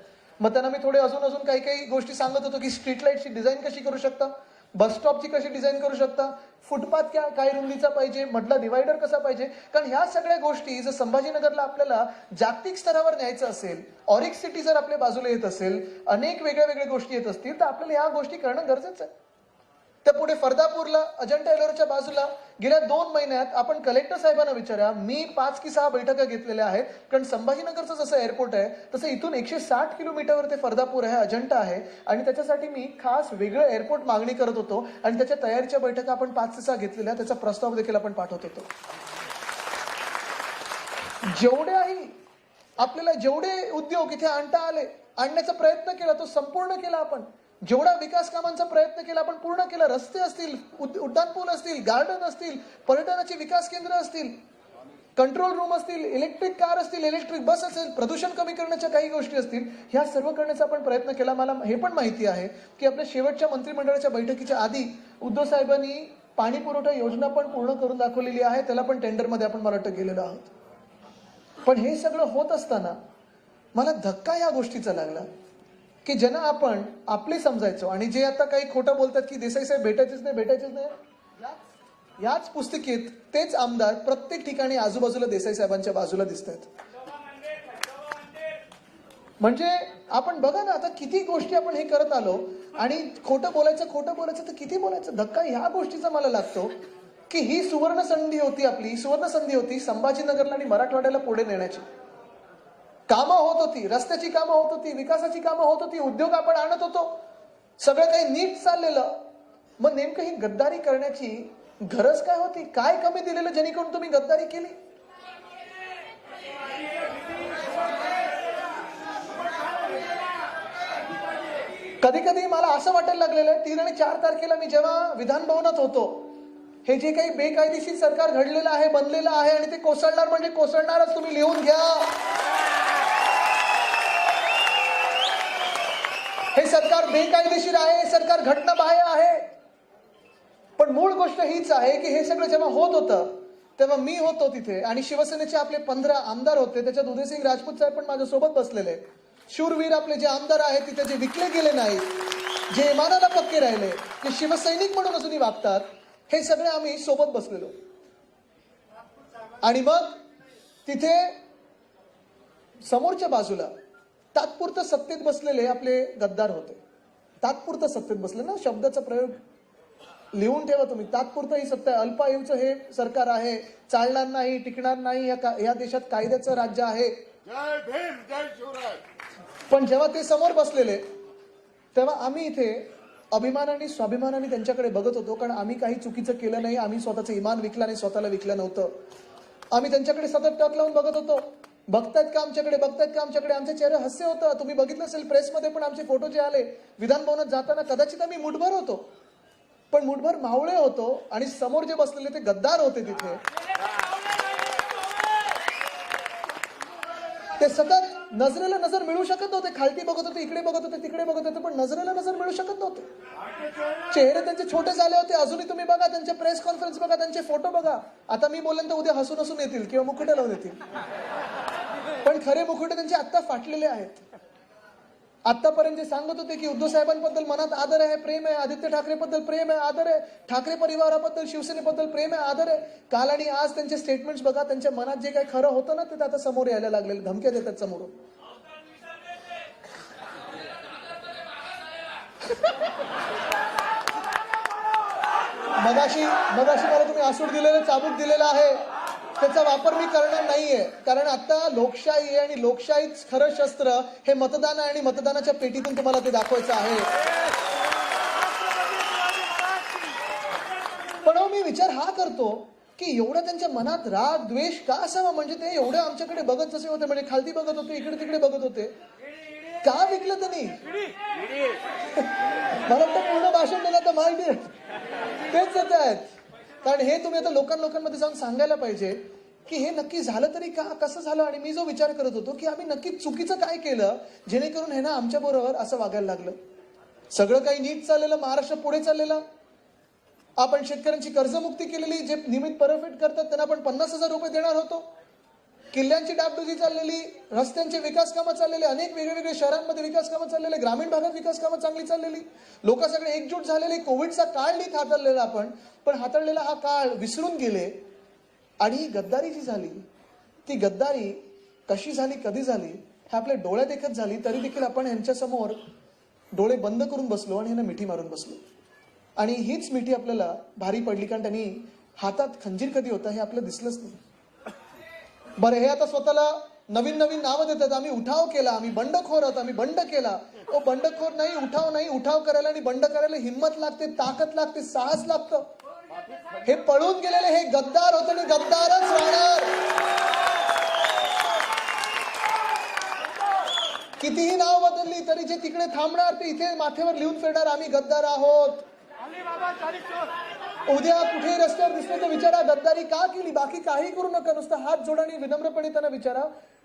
मग त्यांना मी थोडे अजून काही काही गोष्टी सांगत होतो की स्ट्रीट लाईटची डिझाईन कशी करू शकता, बस स्टॉपची कशी डिझाईन करू शकता, फुटपाथ काय रुंदीचा पाहिजे, मधला डिवायडर कसा पाहिजे. कारण ह्या सगळ्या गोष्टी जर संभाजीनगरला आपल्याला जागतिक स्तरावर न्यायचं असेल, ऑरिक सिटी जर आपल्या बाजूला येत असेल, अनेक वेगळ्या वेगळ्या गोष्टी येत असतील, तर आपल्याला ह्या गोष्टी करणं गरजेचं आहे. त्या पुढे फरदापूरला, अजंठा एलोराच्या बाजूला गेल्या 2 महिन्यात आपण कलेक्टर साहेबांना विचारा, मी 5 की 6 बैठका घेतलेल्या आहेत. कारण संभाजीनगरचं जसं एअरपोर्ट आहे तसं इथून 160 किलोमीटरवर ते फरदापूर आहे, अजंठा आहे. आणि त्याच्यासाठी मी खास वेगळं एअरपोर्ट मागणी करत होतो आणि त्याच्या तयारीच्या बैठका आपण 5 ते 6 घेतलेल्या, त्याचा प्रस्ताव देखील आपण पाठवत होतो. जेवढे उद्योग इथे आणण्याचा प्रयत्न केला तो संपूर्ण केला आपण. जेवढा विकास कामांचा प्रयत्न केला आपण पूर्ण केला. रस्ते असतील, उड्डाणपूल असतील, गार्डन असतील, पर्यटनाची विकास केंद्र असतील, कंट्रोल रूम असतील, इलेक्ट्रिक कार असतील, इलेक्ट्रिक बस असेल, प्रदूषण कमी करण्याच्या काही गोष्टी असतील, ह्या सर्व करण्याचा आपण प्रयत्न केला. मला हे पण माहिती आहे की आपल्या शेवटच्या मंत्रिमंडळाच्या बैठकीच्या आधी उद्धव साहेबांनी पाणी पुरवठा योजना पण पूर्ण करून दाखवलेली आहे. त्याला पण टेंडरमध्ये आपण मला वाटतं गेलेलो आहोत. पण हे सगळं होत असताना मला धक्का या गोष्टीचा लागला की ज्यांना आपण आपले समजायचो आणि जे आता काही खोटं बोलतात की देसाई साहेब भेटायचेच नाही, याच पुस्तिकेत तेच आमदार प्रत्येक ठिकाणी आजूबाजूला देसाई साहेबांच्या बाजूला दिसत आहेत. म्हणजे आपण बघा ना, आता किती गोष्टी आपण हे करत आलो आणि खोटं बोलायचं तर किती बोलायचं. धक्का ह्या गोष्टीचा मला लागतो की ही सुवर्ण संधी होती संभाजीनगरला आणि मराठवाड्याला पुढे नेण्याची. कामं होत होती, रस्त्याची कामं होत होती, विकासाची कामं होत होती, उद्योग आपण आणत होतो, सगळं काही नीट चाललेलं. मग नेमकं ही गद्दारी करण्याची गरज काय होती? काय कमी दिलेलं जेणेकरून तुम्ही गद्दारी केली? कधी कधी मला असं वाटायला लागलेलं आहे, 3 आणि 4 तारखेला मी जेव्हा विधान भवनात होतो, हे जे काही बेकायदेशीर सरकार घडलेलं आहे, बनलेलं आहे आणि ते कोसळणार म्हणजे कोसळणारच, तुम्ही लिहून घ्या. हे सरकार बेकायदेशीर आहे, हे सरकार घटनाबाह्य आहे. पण मूळ गोष्ट हीच आहे की हे सगळं जेव्हा होत होतं तेव्हा मी होतो तिथे आणि शिवसेनेचे आपले 15 आमदार होते. त्याच्यात उदयसिंग राजपूत साहेब पण माझ्यासोबत बसलेले. शूरवीर आपले जे आमदार आहेत तिथे जे विकले गेले नाहीत, जे इमानाला पक्के राहिले, जे शिवसैनिक म्हणून अजूनही वागतात, हे सगळे आम्ही सोबत बसलेलो. आणि मग तिथे समोरच्या बाजूला तात्पुरतं सत्तेत बसलेले आपले गद्दार होते. तात्पुरतं सत्तेत बसले ना, शब्दाचा प्रयोग लिहून ठेवा तुम्ही. तात्पुरतं ही सत्ता आहे, अल्पायुचं हे सरकार आहे, चालणार नाही, टिकणार नाही, या देशात कायद्याचं राज्य आहे. जय भीम, जय शिवराय. पण जेव्हा ते समोर बसलेले तेव्हा आम्ही इथे अभिमानाने स्वाभिमानाने त्यांच्याकडे बघत होतो. कारण आम्ही काही चुकीचं केलं नाही, आम्ही स्वतःचं इमान विकलं नाही, स्वतःला विकलं नव्हतं. आम्ही त्यांच्याकडे सतत टक लावून बघत होतो. बघतायत का आमच्याकडे. आमचे चेहरे हास्य होतं. तुम्ही बघितलं असेल प्रेसमध्ये पण आमचे फोटो जे आले विधान भवनात जाताना, कदाचित आम्ही मुठभर होतो, पण मुठभर मावळे होतो आणि समोर जे बसलेले ते गद्दार होते. तिथे ते सतत नजरेला नजर मिळू शकत नव्हते. खालती बघत होते, इकडे बघत होते, तिकडे बघत होते, पण नजरेला नजर मिळू शकत नव्हते. चेहरे त्यांचे छोटे झाले होते. अजूनही तुम्ही बघा, त्यांचे प्रेस कॉन्फरन्स बघा, त्यांचे फोटो बघा. आता मी बोलेन तर उद्या हसून हसून येतील किंवा मुकुटे लावून येतील, पण खरे मुकुटे त्यांचे आत्ता फाटलेले आहेत. आतापर्यंत जे सांगत होते की उद्धव साहेबांबद्दल मनात आदर आहे, प्रेम आहे, आदित्य ठाकरेबद्दल प्रेम आहे, आदर आहे, ठाकरे परिवाराबद्दल, शिवसेनेबद्दल प्रेम आहे, आदर आहे, काल आणि आज त्यांचे स्टेटमेंट्स बघा. त्यांच्या मनात जे काही खरं होतं ना ते आता समोर यायला लागलेलं, धमक्या देतात समोरून. मगाशी मला तुम्ही आसूड दिलेलं, चाबूक दिलेला आहे, त्याचा वापर मी करणार नाहीये. कारण आता लोकशाही आहे आणि लोकशाहीच खरं शस्त्र हे मतदान आहे आणि मतदानाच्या पेटीतून तुम्हाला ते दाखवायचं आहे. पण मी विचार हा करतो की एवढं त्यांच्या मनात राग द्वेष का असावा? म्हणजे ते एवढं आमच्याकडे बघत जसे होते, म्हणजे खालती बघत होते, इकडे तिकडे बघत होते, का विकलं त्यांनी? मला तर पूर्ण भाषण दिलं तर माहिती तेच येत आहेत. कारण हे तुम्ही आता लोकांमध्ये जाऊन सांगायला पाहिजे की हे नक्की झालं तरी का, कसं झालं. आणि मी जो विचार करत होतो की आम्ही नक्की चुकीचं काय केलं जेणेकरून हे ना आमच्या बरोबर असं वागायला लागलं. सगळं काही नीट चाललेलं, महाराष्ट्र पुढे चाललेला, आपण शेतकऱ्यांची कर्जमुक्ती केलेली, जे नियमित परतफेड करतात त्यांना आपण 50,000 रुपये देणार होतो, किल्ल्यांची डागडुजी चाललेली, रस्त्यांचे विकास कामं चाललेले, अनेक वेगवेगळ्या शहरांमध्ये विकास कामं चाललेले, ग्रामीण भागात विकास कामं चांगली चाललेली, लोक सगळे एकजूट झालेले. कोविडचा काळ नीट हाताळलेला आपण, पण हाताळलेला हा काळ विसरून गेले. आणि ही गद्दारी जी झाली, ती गद्दारी कशी झाली, कधी झाली, हे आपल्या डोळ्यात देखत झाली. तरी देखील आपण यांच्यासमोर डोळे बंद करून बसलो आणि यांना मिठी मारून बसलो. आणि हीच मिठी आपल्याला भारी पडली, कारण त्यांनी हातात खंजीर कधी होता हे आपल्याला दिसलंच नाही. बरं, हे आता स्वतःला नवीन नवीन नावं देतात. आम्ही उठाव केला, आम्ही बंडखोर आहोत, आम्ही बंड केला. बंडखोर नाही, उठाव नाही. उठाव करायला आणि बंड करायला हिंमत लागते, ताकद लागते, साहस लागतं. हे पळून गेलेले हे गद्दार होते आणि गद्दारच राहणार. कितीही नाव बदलली तरी जे तिकडे थांबणार ते इथे माथेवर लिहून फिरणार, आम्ही गद्दार आहोत. उद्या कुठे रस्त्यावर दिसले तर विचारा गद्दारी का केली. बाकी काही करू नका, नुसतं हात जोडा आणि विनम्रपणे त्यांना विचारा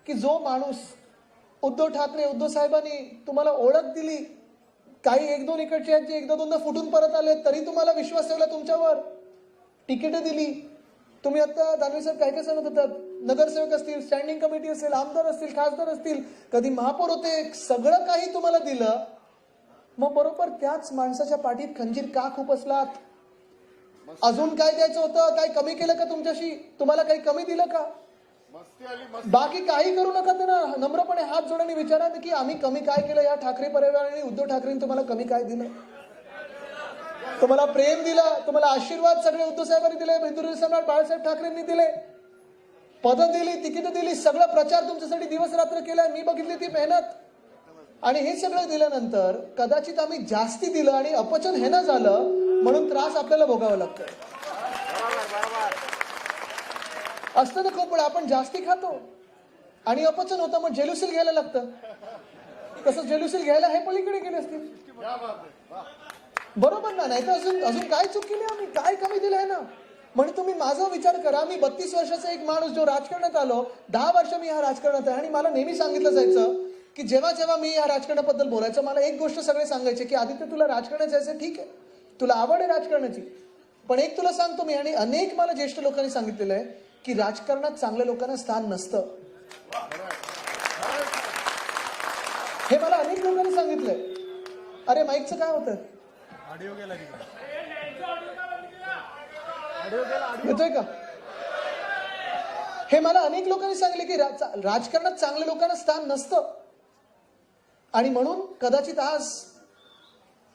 की जो माणूस उद्धव ठाकरे, उद्धव साहेबांनी तुम्हाला ओळख दिली, काही एक दोन इकडचे आहेत जे एकदा दोनदा फुटून परत आले तरी तुम्हाला विश्वास ठेवला, तुमच्यावर तिकीटं दिली. तुम्ही आता दानवे साहेब काय काय सांगत होतात, नगरसेवक असतील, स्टँडिंग कमिटी असेल, आमदार असतील, खासदार असतील, कधी महापौर होते, सगळं काही तुम्हाला दिलं. मग बरोबर त्याच माणसाच्या पाठीत खंजीर का खुपसलात? अजून काय द्यायचं होतं? काय कमी केलं का तुमच्याशी? तुम्हाला काही कमी दिलं का? मस्ती आली मस्ती. बाकी काही करू नका. त्यांना नम्रपणे हात जोडून विचारा की आम्ही कमी काय केलं, या ठाकरे परिवाराने, उद्धव ठाकरेंनी तुम्हाला कमी काय दिलं? तुम्हाला प्रेम दिलं, तुम्हाला आशीर्वाद सगळे उद्धव साहेबांनी दिले, हिंदुराव सम्राट बाळासाहेब ठाकरेंनी दिले, पदं दिली, तिकीटं दिली, सगळं प्रचार तुमच्यासाठी दिवस रात्र केलाय, मी बघितली ती मेहनत. आणि हे सगळं दिल्यानंतर कदाचित आम्ही जास्ती दिलं आणि अपचन हे ना झालं म्हणून त्रास आपल्याला भोगावा लागतो. असतं ना खूप वेळा आपण जास्ती खातो आणि अपचन होतं, मग जेलुसील घ्यायला लागतं. तसं जेलुसील घ्यायला हे पलीकडे गेले असतील, बरोबर ना? नाही तर अजून काय चूक केली आम्ही, काय कमी दिलं आहे ना? म्हणजे तुम्ही माझा विचार करा, मी 32 वर्षाचा एक माणूस जो राजकारणात आलो, 10 वर्ष मी ह्या राजकारणात आहे आणि मला नेहमी सांगितलं जायचं की जेव्हा जेव्हा मी या राजकारणाबद्दल बोलायचं मला एक गोष्ट सगळे सांगायचे की आदित्य तुला राजकारणात जायचं, ठीक आहे, तुला आवड आहे राजकारणाची, पण एक तुला सांगतो मी, आणि अनेक मला ज्येष्ठ लोकांनी सांगितलेलं आहे की राजकारणात चांगल्या लोकांना स्थान नसतं. हे मला अनेक लोकांनी सांगितलंय. अरे माईकचं काय होतं? येतोय का? हे मला अनेक लोकांनी सांगितले की राजकारणात चांगल्या लोकांना स्थान नसतं. आणि म्हणून कदाचित आज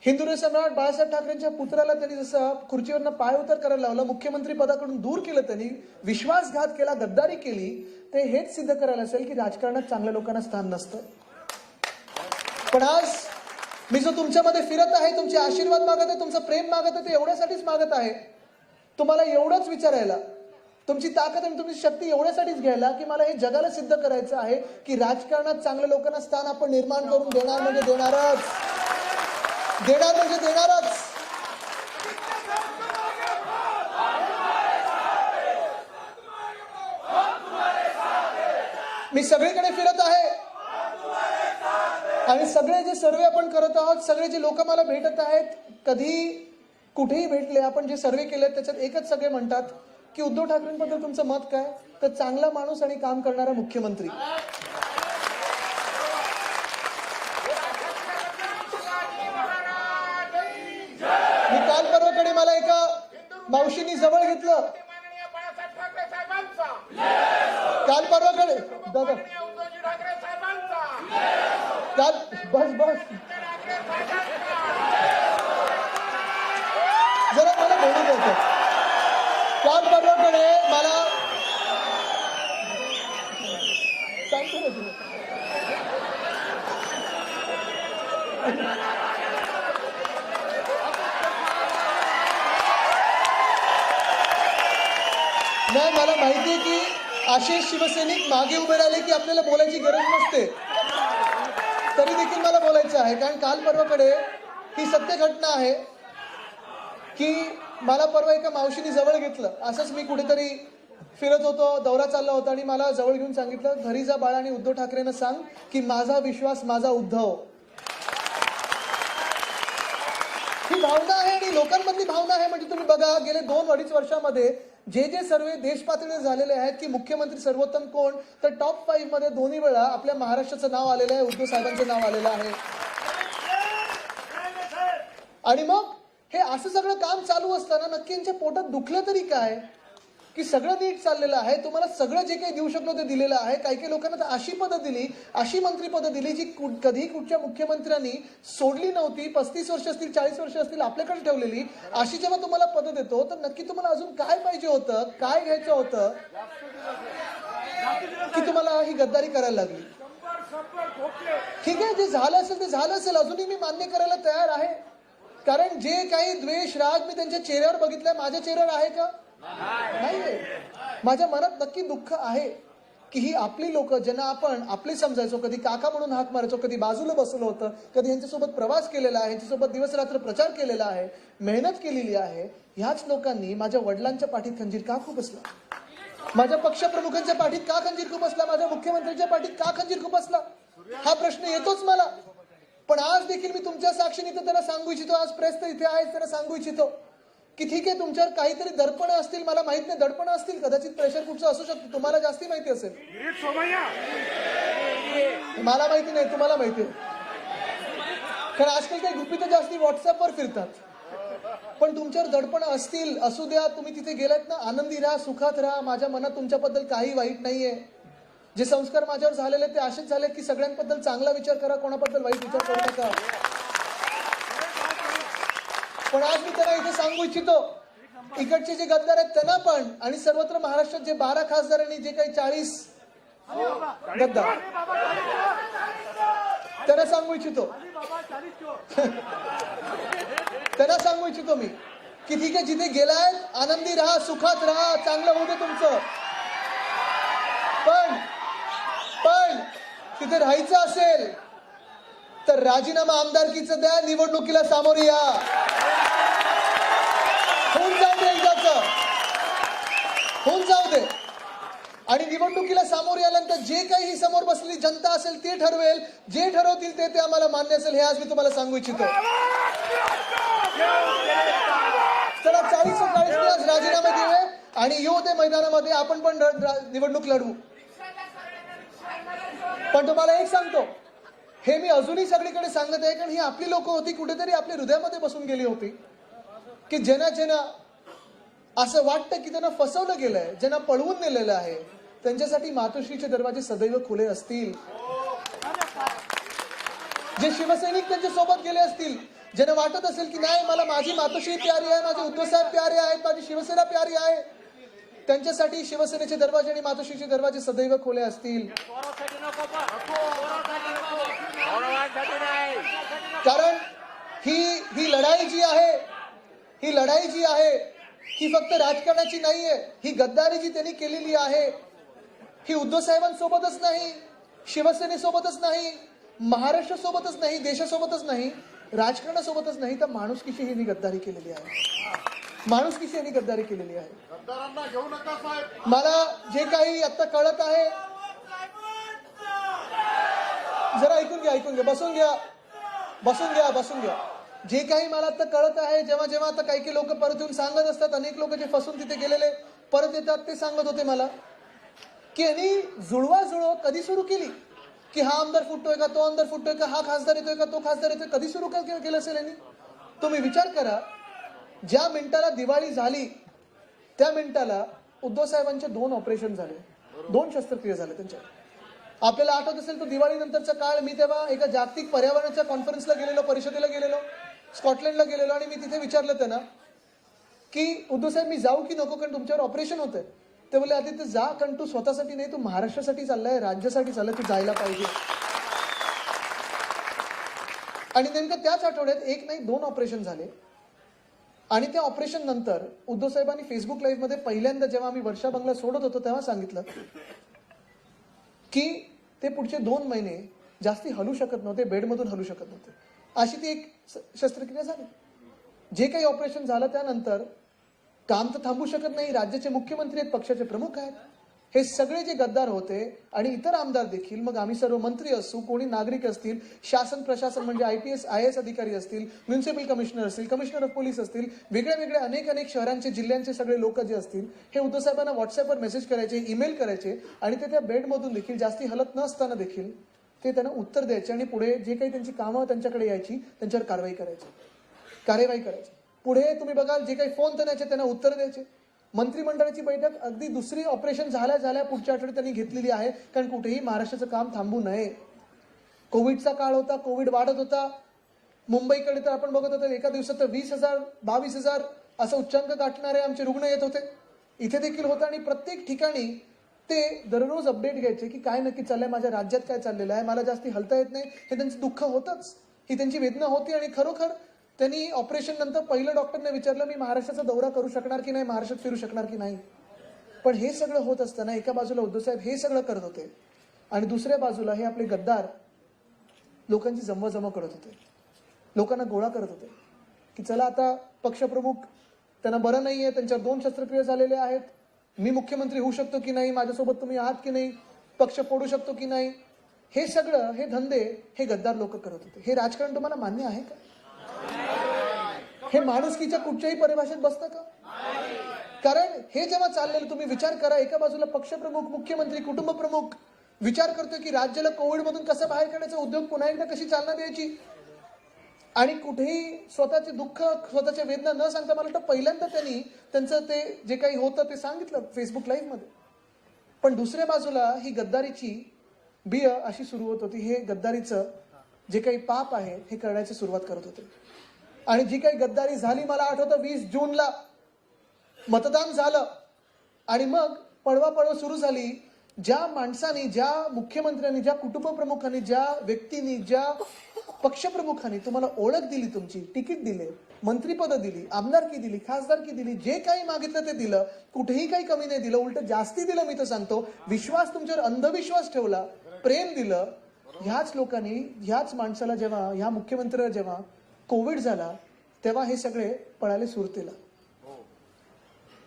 हिंदुराव सम्राट बाळासाहेब ठाकरेंच्या पुत्राला त्यांनी जसं खुर्चीवरनं पाय उतार करायला लावला, मुख्यमंत्री पदाकडून दूर केलं, त्यांनी विश्वासघात केला, गद्दारी केली, ते हेच सिद्ध करायला असेल की राजकारणात चांगल्या लोकांना स्थान नसतं. पण आज मी जो तुमच्यामध्ये फिरत आहे, तुमचे आशीर्वाद मागत आहे, तुमचं प्रेम मागत आहे, ते एवढ्यासाठीच मागत आहे, तुम्हाला एवढंच विचारायला, तुमची ताकद आणि तुमची शक्ती एवढ्यासाठीच घ्यायला की मला हे जगाला सिद्ध करायचं आहे की राजकारणात चांगल्या लोकांना स्थान आपण निर्माण करून देणार म्हणजे देणारच, देणार म्हणजे देणारच. मी सगळीकडे फिरत आहे आणि सगळे जे सर्वे आपण करत आहोत, सगळे जे लोक मला भेटत आहेत, कधी कुठेही भेटले, आपण जे सर्वे केले त्याच्यात एकच सगळे म्हणतात की उद्धव ठाकरेंबद्दल तुमचं मत काय? तर चांगला माणूस आणि काम करणारा मुख्यमंत्री. मी काल परवाकडे मला एका मावशींनी जवळ घेतलं, काल परवाकडे दादा काल बस जरा मला बोलू द्यायचं. काल परवाकडे मला सांगतो ना तुला, नाही मला माहिती आहे की आशिष शिवसैनिक मागे उभे राहिले की आपल्याला बोलायची गरज नसते, तरी देखील मला बोलायचं आहे. कारण काल परवाकडे ही सत्य घटना आहे की मला परवा एका मावशीने जवळ घेतलं, असंच मी कुठेतरी फिरत होतो, दौरा चालला होता आणि मला जवळ घेऊन सांगितलं, घरी जा बाळा आणि उद्धव ठाकरेंना सांग की माझा विश्वास माझा उद्धव. ही भावना आहे आणि लोकांमधली भावना आहे. म्हणजे तुम्ही बघा, गेले 2-2.5 वर्षामध्ये जे जे सर्वे देश पातळीवर झालेले आहेत की मुख्यमंत्री सर्वोत्तम कोण, तर टॉप 5 मध्ये दोन्ही वेळा आपल्या महाराष्ट्राचं नाव आलेलं आहे, उद्धव साहेबांचं नाव आलेलं आहे. आणि मग हे असं सगळं काम चालू असताना नक्की यांच्या पोटात दुखलं तरी काय की सगळं नीट चाललेलं आहे, तुम्हाला सगळं जे काही देऊ शकलो ते दिलेलं आहे. काही काही लोकांना तर अशी पदं दिली, अशी मंत्रीपदं दिली जी कधी कुठच्या मुख्यमंत्र्यांनी सोडली नव्हती. 35 वर्ष असतील, 40 वर्ष असतील आपल्याकडे ठेवलेली. अशी जेव्हा तुम्हाला पदं देतो तर नक्की तुम्हाला अजून काय पाहिजे होतं, काय घ्यायचं होतं की तुम्हाला ही गद्दारी करायला लागली. ठीक आहे, जे झालं असेल ते झालं असेल, अजूनही मी मान्य करायला तयार आहे. कारण जे काही द्वेष राग मी त्यांच्या चेहऱ्यावर बघितलाय, माझ्या चेहऱ्यावर आहे का? नाहीये. माझ्या मनात नक्की दुःख आहे की ही आपली लोक ज्यांना आपण आपले समजायचो, कधी काका म्हणून हाक मारायचो, कधी बाजूला बसलो होतं, कधी यांच्यासोबत प्रवास केलेला आहे, यांच्यासोबत दिवस रात्र प्रचार केलेला आहे, मेहनत केलेली आहे, ह्याच लोकांनी माझ्या वडिलांच्या पाठीत खंजीर का खुपसला? माझ्या पक्षप्रमुखांच्या पाठीत का खंजीर खुपसला? माझ्या मुख्यमंत्र्यांच्या पाठीत का खंजीर खुपसला? हा प्रश्न येतोच मला. पण आज देखील मी तुमच्या साक्षीने तर त्यांना सांगू इच्छितो, आज प्रेस तर इथे आहे, त्यांना सांगू इच्छितो की ठीक आहे, तुमच्यावर काहीतरी दडपण असतील, मला माहित नाही, दडपण असतील, कदाचित प्रेशर कुठचं असू शकतं, तुम्हाला जास्ती माहिती असेल, मला माहिती नाही, तुम्हाला माहिती आहे. कारण आजकाल काही गुपितं जास्ती व्हॉट्सअपवर फिरतात. पण तुमच्यावर दडपण असतील, असू द्या. तुम्ही तिथे गेलात ना, आनंदी राहा, सुखात राहा. माझ्या मनात तुमच्याबद्दल काही वाईट नाहीये. जे संस्कार माझ्यावर झालेले ते असेच झाले की सगळ्यांबद्दल चांगला विचार करा, कोणाबद्दल वाईट विचार करू नका. पण आज मी त्यांना इथे सांगू इच्छितो, इकडचे जे गद्दार आहेत त्यांना पण, आणि सर्वत्र महाराष्ट्रात जे 12 खासदारांनी जे काही 40 गद्दार, त्यांना सांगू इच्छितो त्यांना सांगू इच्छितो मी की ठीक आहे, जिथे गेलाय आनंदी राहा, सुखात राहा, चांगलं होऊ दे तुमचं. पण तिथे राहायचं असेल तर राजीनामा आमदारकीचं द्या, निवडणुकीला सामोरे या. होऊन जाऊ दे एकदाचं, होऊन जाऊ दे. आणि निवडणुकीला सामोरे आल्यानंतर जे काही समोर बसलेली जनता असेल ते ठरवेल, जे ठरवतील ते आम्हाला मान्य असेल, हे आज मी तुम्हाला सांगू इच्छितो. चला 40-40 आज राजीनामे देऊया आणि येऊ दे मैदानामध्ये, आपण पण निवडणूक लढवू. पण तुम्हाला एक सांगतो, हे मी अजूनही सगळीकडे सांगत आहे, कारण ही आपली लोक होती, कुठेतरी आपल्या हृदयामध्ये बसून गेली होती की ज्यांना असं वाटतं की त्यांना फसवलं गेलंय, ज्यांना पळवून नेलेलं आहे, त्यांच्यासाठी मातोश्रीचे दरवाजे सदैव खुले असतील. जे शिवसैनिक त्यांच्या सोबत गेले असतील, ज्यांना वाटत असेल की नाही मला माझी मातोश्री प्यारी आहे, माझे उद्धव साहेब प्यारे आहेत, माझी शिवसेना प्यारी आहे, त्यांच्यासाठी शिवसेनेचे दरवाजे आणि मातोश्रीचे दरवाजे सदैव खुले असतील. कारण ही लढाई जी आहे, ही लढाई जी आहे ही फक्त राजकारणाची नाहीये. ही गद्दारी जी त्यांनी केलेली आहे, ही उद्धव साहेबांसोबतच नाही, शिवसेनेसोबतच नाही, महाराष्ट्रासोबतच नाही, देशासोबतच नाही, राजकारणासोबतच नाही, तर माणुसकीशी ही गद्दारी केलेली आहे. माणुसकीशी यांनी गद्दारी केलेली आहे. गद्दारांना घेऊ नका साहेब. मला जे काही आता कळत आहे, जरा ऐकून घ्या, बसून घ्या. जे काही मला आता कळत आहे, जेव्हा आता काही लोक परत येऊन सांगत असतात, अनेक लोक जे फसून तिथे गेलेले परत येतात, ते सांगत होते मला की यांनी जुळवाजुळव कधी सुरू केली, की हा आमदार फुटतोय का, तो आमदार फुटतोय का, हा खासदार येतोय का, तो खासदार येतोय, कधी सुरू केलं असेल यांनी? तुम्ही विचार करा, ज्या मिनिटाला दिवाळी झाली त्या मिनिटाला उद्धव साहेबांचे 2 ऑपरेशन झाले, 2 शस्त्रक्रिया झाल्या त्यांच्या. आपल्याला आठवत असेल तो दिवाळीनंतरचा काळ, मी तेव्हा एका जागतिक पर्यावरणाच्या कॉन्फरन्सला गेलेलो, परिषदेला गेलेलो, स्कॉटलंडला गेलेलो, आणि मी तिथे विचारलं त्यांना की उद्धव साहेब मी जाऊ की नको, कारण तुमच्यावर ऑपरेशन होतंय. ते बोलले आधी जा, कारण तू स्वतःसाठी नाही, तू महाराष्ट्रासाठी चाललाय, राज्यासाठी चाललाय, तू जायला पाहिजे. आणि नेमकं त्याच आठवड्यात 1 नाही 2 ऑपरेशन झाले. आणि त्या ऑपरेशन नंतर उद्धव साहेबांनी फेसबुक लाईव्ह मध्ये पहिल्यांदा जेव्हा आम्ही वर्षा बंगला सोडत होतो तेव्हा सांगितलं की ते पुढचे 2 महिने जास्ती हलू शकत नव्हते, बेडमधून हलू शकत नव्हते. अशी ती एक शस्त्रक्रिया झाली. जे काही ऑपरेशन झालं त्यानंतर काम तर थांबू शकत नाही, राज्याचे मुख्यमंत्री आहेत, पक्षाचे प्रमुख आहेत, हे सगळे जे गद्दार होते आणि इतर आमदार देखील, मग आम्ही सर्व मंत्री असू, कोणी नागरिक असतील, शासन प्रशासन म्हणजे IPS IAS अधिकारी असतील, म्युनिसिपल कमिशनर असतील, कमिशनर ऑफ पोलीस असतील, वेगळे अनेक शहरांचे जिल्ह्यांचे सगळे लोक जे असतील, हे उद्धव साहेबांना व्हॉट्सअपवर मेसेज करायचे, ईमेल करायचे, आणि ते त्या बेडमधून देखील जास्ती हलत नसताना देखील ते त्यांना उत्तर द्यायचे आणि पुढे जे काही त्यांची कामं त्यांच्याकडे यायची त्यांच्यावर कार्यवाही करायची. पुढे तुम्ही बघाल जे काही फोन त्यांना उत्तर द्यायचे, मंत्रिमंडळाची बैठक अगदी दुसरी ऑपरेशन झाल्या पुढच्या आठवड्यात त्यांनी घेतलेली आहे, कारण कुठेही महाराष्ट्राचं काम थांबू नये. कोविडचा काळ होता, कोविड वाढत होता. मुंबईकडे तर आपण बघत होतो एका दिवसात 20,000 22,000 असं उच्चांक गाठणारे आमचे रुग्ण येत होते. इथे देखील होतं आणि प्रत्येक ठिकाणी ते दररोज अपडेट घ्यायचे की काय नक्की चाललंय, माझ्या राज्यात काय चाललेलं आहे, मला जास्ती हलता येत नाही, हे त्यांचं दुःख होतंच, ही त्यांची वेदना होती. आणि खरोखर त्यांनी ऑपरेशन नंतर पहिलं डॉक्टरने विचारलं, मी महाराष्ट्राचा दौरा करू शकणार की नाही, महाराष्ट्रात फिरू शकणार की नाही. पण हे सगळं होत असताना एका बाजूला उद्धव साहेब हे सगळं करत होते आणि दुसऱ्या बाजूला हे आपले गद्दार लोकांची जमवाजमव करत होते, लोकांना गोळा करत होते की चला आता पक्षप्रमुख त्यांना बरं नाही आहे, त्यांच्यावर 2 शस्त्रक्रिया झालेल्या आहेत, मी मुख्यमंत्री होऊ शकतो की नाही, माझ्यासोबत तुम्ही आहात की नाही, पक्ष फोडू शकतो की नाही. हे सगळं हे धंदे हे गद्दार लोक करत होते. हे राजकारण तुम्हाला मान्य आहे का? हे माणुसकीच्या कुठच्याही परिभाषेत बसतं का? कारण हे जेव्हा चाललेलं तुम्ही विचार करा, एका बाजूला पक्षप्रमुख, मुख्यमंत्री, कुटुंब प्रमुख विचार करतोय की राज्याला कोविडमधून कसं बाहेर काढायचं, उद्योग पुन्हा एकदा कशी चालना द्यायची, आणि कुठेही स्वतःचे दुःख, स्वतःच्या वेदना न सांगता मला वाटतं पहिल्यांदा त्यांनी त्यांचं ते जे काही होतं ते सांगितलं फेसबुक लाईव्ह मध्ये. पण दुसऱ्या बाजूला ही गद्दारीची बिय अशी सुरू होत होती, हे गद्दारीचं जे काही पाप आहे हे करण्याची सुरुवात करत होते. आणि जी काही गद्दारी झाली, मला आठवतं 20 जूनला मतदान झालं आणि मग पळवा सुरू झाली. ज्या माणसांनी, ज्या मुख्यमंत्र्यांनी, ज्या कुटुंब प्रमुखांनी, ज्या व्यक्तींनी, ज्या पक्षप्रमुखांनी तुम्हाला ओळख दिली, तुमची तिकीट दिले, मंत्रिपद दिली, आमदारकी दिली, खासदारकी दिली, जे काही मागितलं ते दिलं, कुठेही काही कमी नाही दिलं, उलट जास्ती दिलं. मी तर सांगतो, विश्वास तुमच्यावर अंधविश्वास ठेवला, प्रेम दिलं. ह्याच लोकांनी, ह्याच माणसाला जेव्हा, ह्या मुख्यमंत्र्याला जेव्हा कोविड झाला तेव्हा हे सगळे पळाले सुरतेला,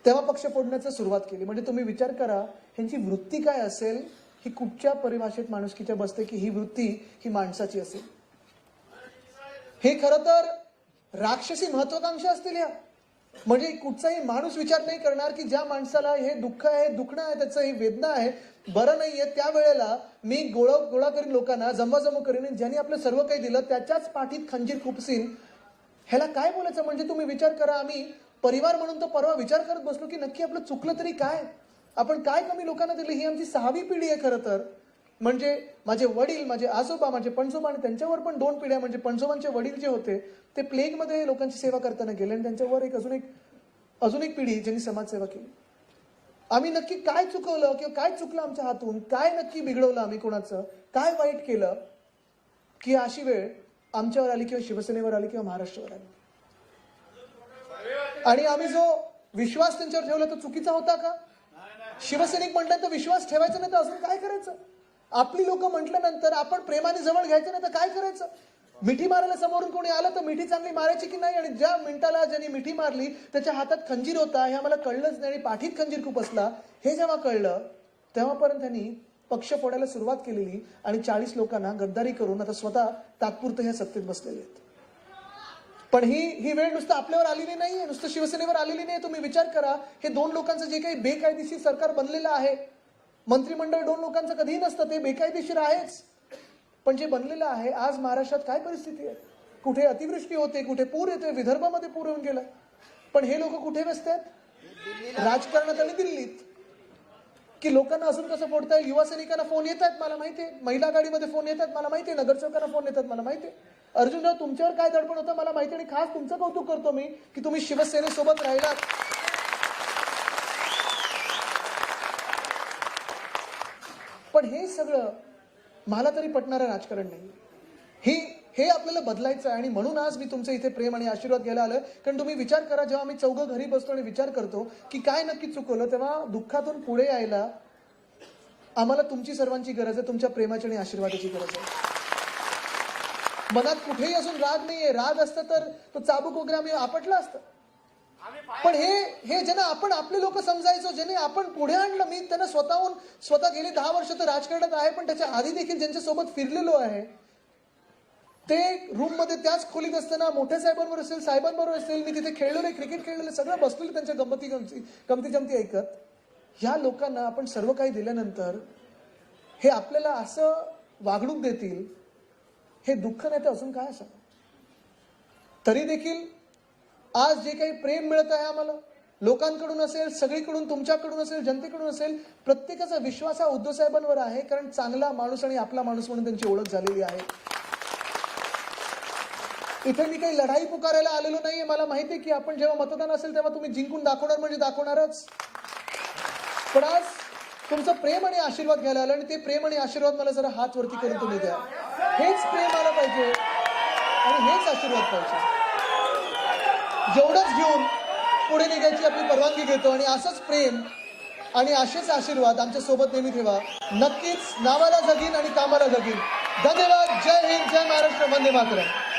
तेव्हा पक्ष फोडण्याची सुरुवात केली. म्हणजे तुम्ही विचार करा ह्यांची वृत्ती काय असेल, ही कुठच्या परिभाषेत माणुसकीच्या बसते की ही वृत्ती ही माणसाची असेल. हे खरं तर राक्षसी महत्वाकांक्षा असतील ह्या. म्हणजे कुठचाही माणूस विचार नाही करणार की ज्या माणसाला हे दुःख आहे, दुखणं आहे, त्याचं ही वेदना आहे, बरं नाहीये, त्यावेळेला मी गोळा करीन लोकांना, जमवाजमव करीन, ज्यांनी आपलं सर्व काही दिलं त्याच्याच पाठीत खंजीर खुपसीन. ह्याला काय बोलायचं? म्हणजे तुम्ही विचार करा, आम्ही परिवार म्हणून तर परवा विचार करत बसलो की नक्की आपलं चुकलं तरी काय, आपण काय कमी लोकांना दिलं. ही आमची 6वी पिढी आहे खरं तर. म्हणजे माझे वडील, माझे आजोबा, माझे पणजोबा आणि त्यांच्यावर पण 2 पिढ्या, म्हणजे पणजोबांचे वडील जे होते ते प्लेगमध्ये लोकांची सेवा करताना गेले आणि त्यांच्यावर अजून एक पिढी ज्यांनी समाजसेवा केली. आम्ही नक्की काय चुकवलं किंवा काय चुकलं आमच्या हातून, काय नक्की बिघडवलं आम्ही, कोणाचं काय वाईट केलं की अशी वेळ आमच्यावर आली किंवा शिवसेनेवर आली किंवा महाराष्ट्रावर आली. आणि आम्ही जो विश्वास त्यांच्यावर ठेवला तो चुकीचा होता का? शिवसैनिक म्हटलं तर विश्वास ठेवायचा नाही तर अजून काय करायचं? आपली लोक म्हटल्यानंतर आपण प्रेमाने जवळ घ्यायचं नाही तर काय करायचं? मिठी मारायला समोरून कोणी आलं तर मिठी चांगली मारायची की नाही? आणि ज्या मिनिटाला ज्यांनी मिठी मारली त्याच्या हातात खंजीर होता हे आम्हाला कळलंच नाही आणि पाठीत खंजीर खूप असला हे जेव्हा कळलं तेव्हापर्यंत त्यांनी पक्ष फोडायला सुरुवात केलेली आणि 40 लोकांना गद्दारी करून आता स्वतः तात्पुरतं ह्या सत्तेत बसलेले आहेत. पण ही वेळ नुसतं आपल्यावर आलेली नाहीये, नुसतं शिवसेनेवर आलेली नाही. तुम्ही विचार करा, हे 2 लोकांचं जे काही बेकायदेशीर सरकार बनलेलं आहे, मंत्रिमंडळ 2 लोकांचं कधीही नसतं, ते बेकायदेशीर आहेच. पण जे बनलेलं आहे, आज महाराष्ट्रात काय परिस्थिती आहे? कुठे अतिवृष्टी होते, कुठे पूर येतोय, विदर्भामध्ये पूर येऊन गेला. पण हे लोक कुठे व्यस्त आहेत? राजकारणात आणि दिल्लीत. की लोकांना अजून कसं फोडता येईल. युवा सैनिकांना फोन येत आहेत मला माहितीये, महिला गाडीमध्ये फोन येत आहेत मला माहितीये, नगरसेवकांना फोन येतात मला माहितीये. अर्जुनराव तुमच्यावर काय दडपण होतं मला माहिती, आणि खास तुमचं कौतुक करतो मी की तुम्ही शिवसेनेसोबत राहिलात. पण हे सगळं मला तरी पटणारं राजकारण नाही. हे आपल्याला बदलायचं आहे आणि म्हणून आज मी तुमचं इथे प्रेम आणि आशीर्वाद घ्यायला आलोय. कारण तुम्ही विचार करा, जेव्हा आम्ही चौघं घरी बसतो आणि विचार करतो की काय नक्की चुकवलं, तेव्हा दुःखातून पुढे यायला आम्हाला तुमची सर्वांची गरज आहे, तुमच्या प्रेमाची आणि आशीर्वादाची गरज आहे. मनात कुठेही अजून राग नाहीये. राग असतं तर तो चाबूक वगैरे आम्ही आपटलं असतं. पण हे ज्यांना आपण आपले लोक समजायचो, ज्याने आपण पुढे आणलं, मी त्यांना स्वतः गेले 10 वर्ष तर राजकारणात आहे, पण त्याच्या आधी देखील ज्यांच्यासोबत फिरलेलो आहे, ते रूम मध्ये त्याच खोलीत असताना मोठ्या साहेबांबरोबर असेल, साहेबांबरोबर असेल, मी तिथे खेळलेले, क्रिकेट खेळलेले, सगळं बसलेले त्यांच्या गमती जमती ऐकत. ह्या लोकांना आपण सर्व काही दिल्यानंतर हे आपल्याला असं वागणूक देतील, हे दुःख नाही तर अजून काय असावं. तरी देखील आज जे काही प्रेम मिळत आहे आम्हाला, लोकांकडून असेल, सगळीकडून, तुमच्याकडून असेल, जनतेकडून असेल, प्रत्येकाचा विश्वास हा उद्धव साहेबांवर आहे, कारण चांगला माणूस आणि आपला माणूस म्हणून त्यांची ओळख झालेली आहे. इथे मी काही लढाई पुकारायला आलेलो नाहीये. मला माहिती आहे की आपण जेव्हा मतदान असेल तेव्हा तुम्ही जिंकून दाखवणार म्हणजे दाखवणारच. पण आज तुमचं प्रेम आणि आशीर्वाद घ्यायला आलं आणि ते प्रेम आणि आशीर्वाद मला जरा हात वरती करून तुम्ही द्या. हेच प्रेम आलं पाहिजे आणि हेच आशीर्वाद पाहिजे. जेवढंच घेऊन पुढे निघायची आपली परवानगी घेतो आणि असंच प्रेम आणि असेच आशीर्वाद आमच्या सोबत नेहमी ठेवा. नक्कीच नावाला जगीन आणि कामाला जगीन. धन्यवाद. जय हिंद, जय महाराष्ट्र, वंदे मातरम.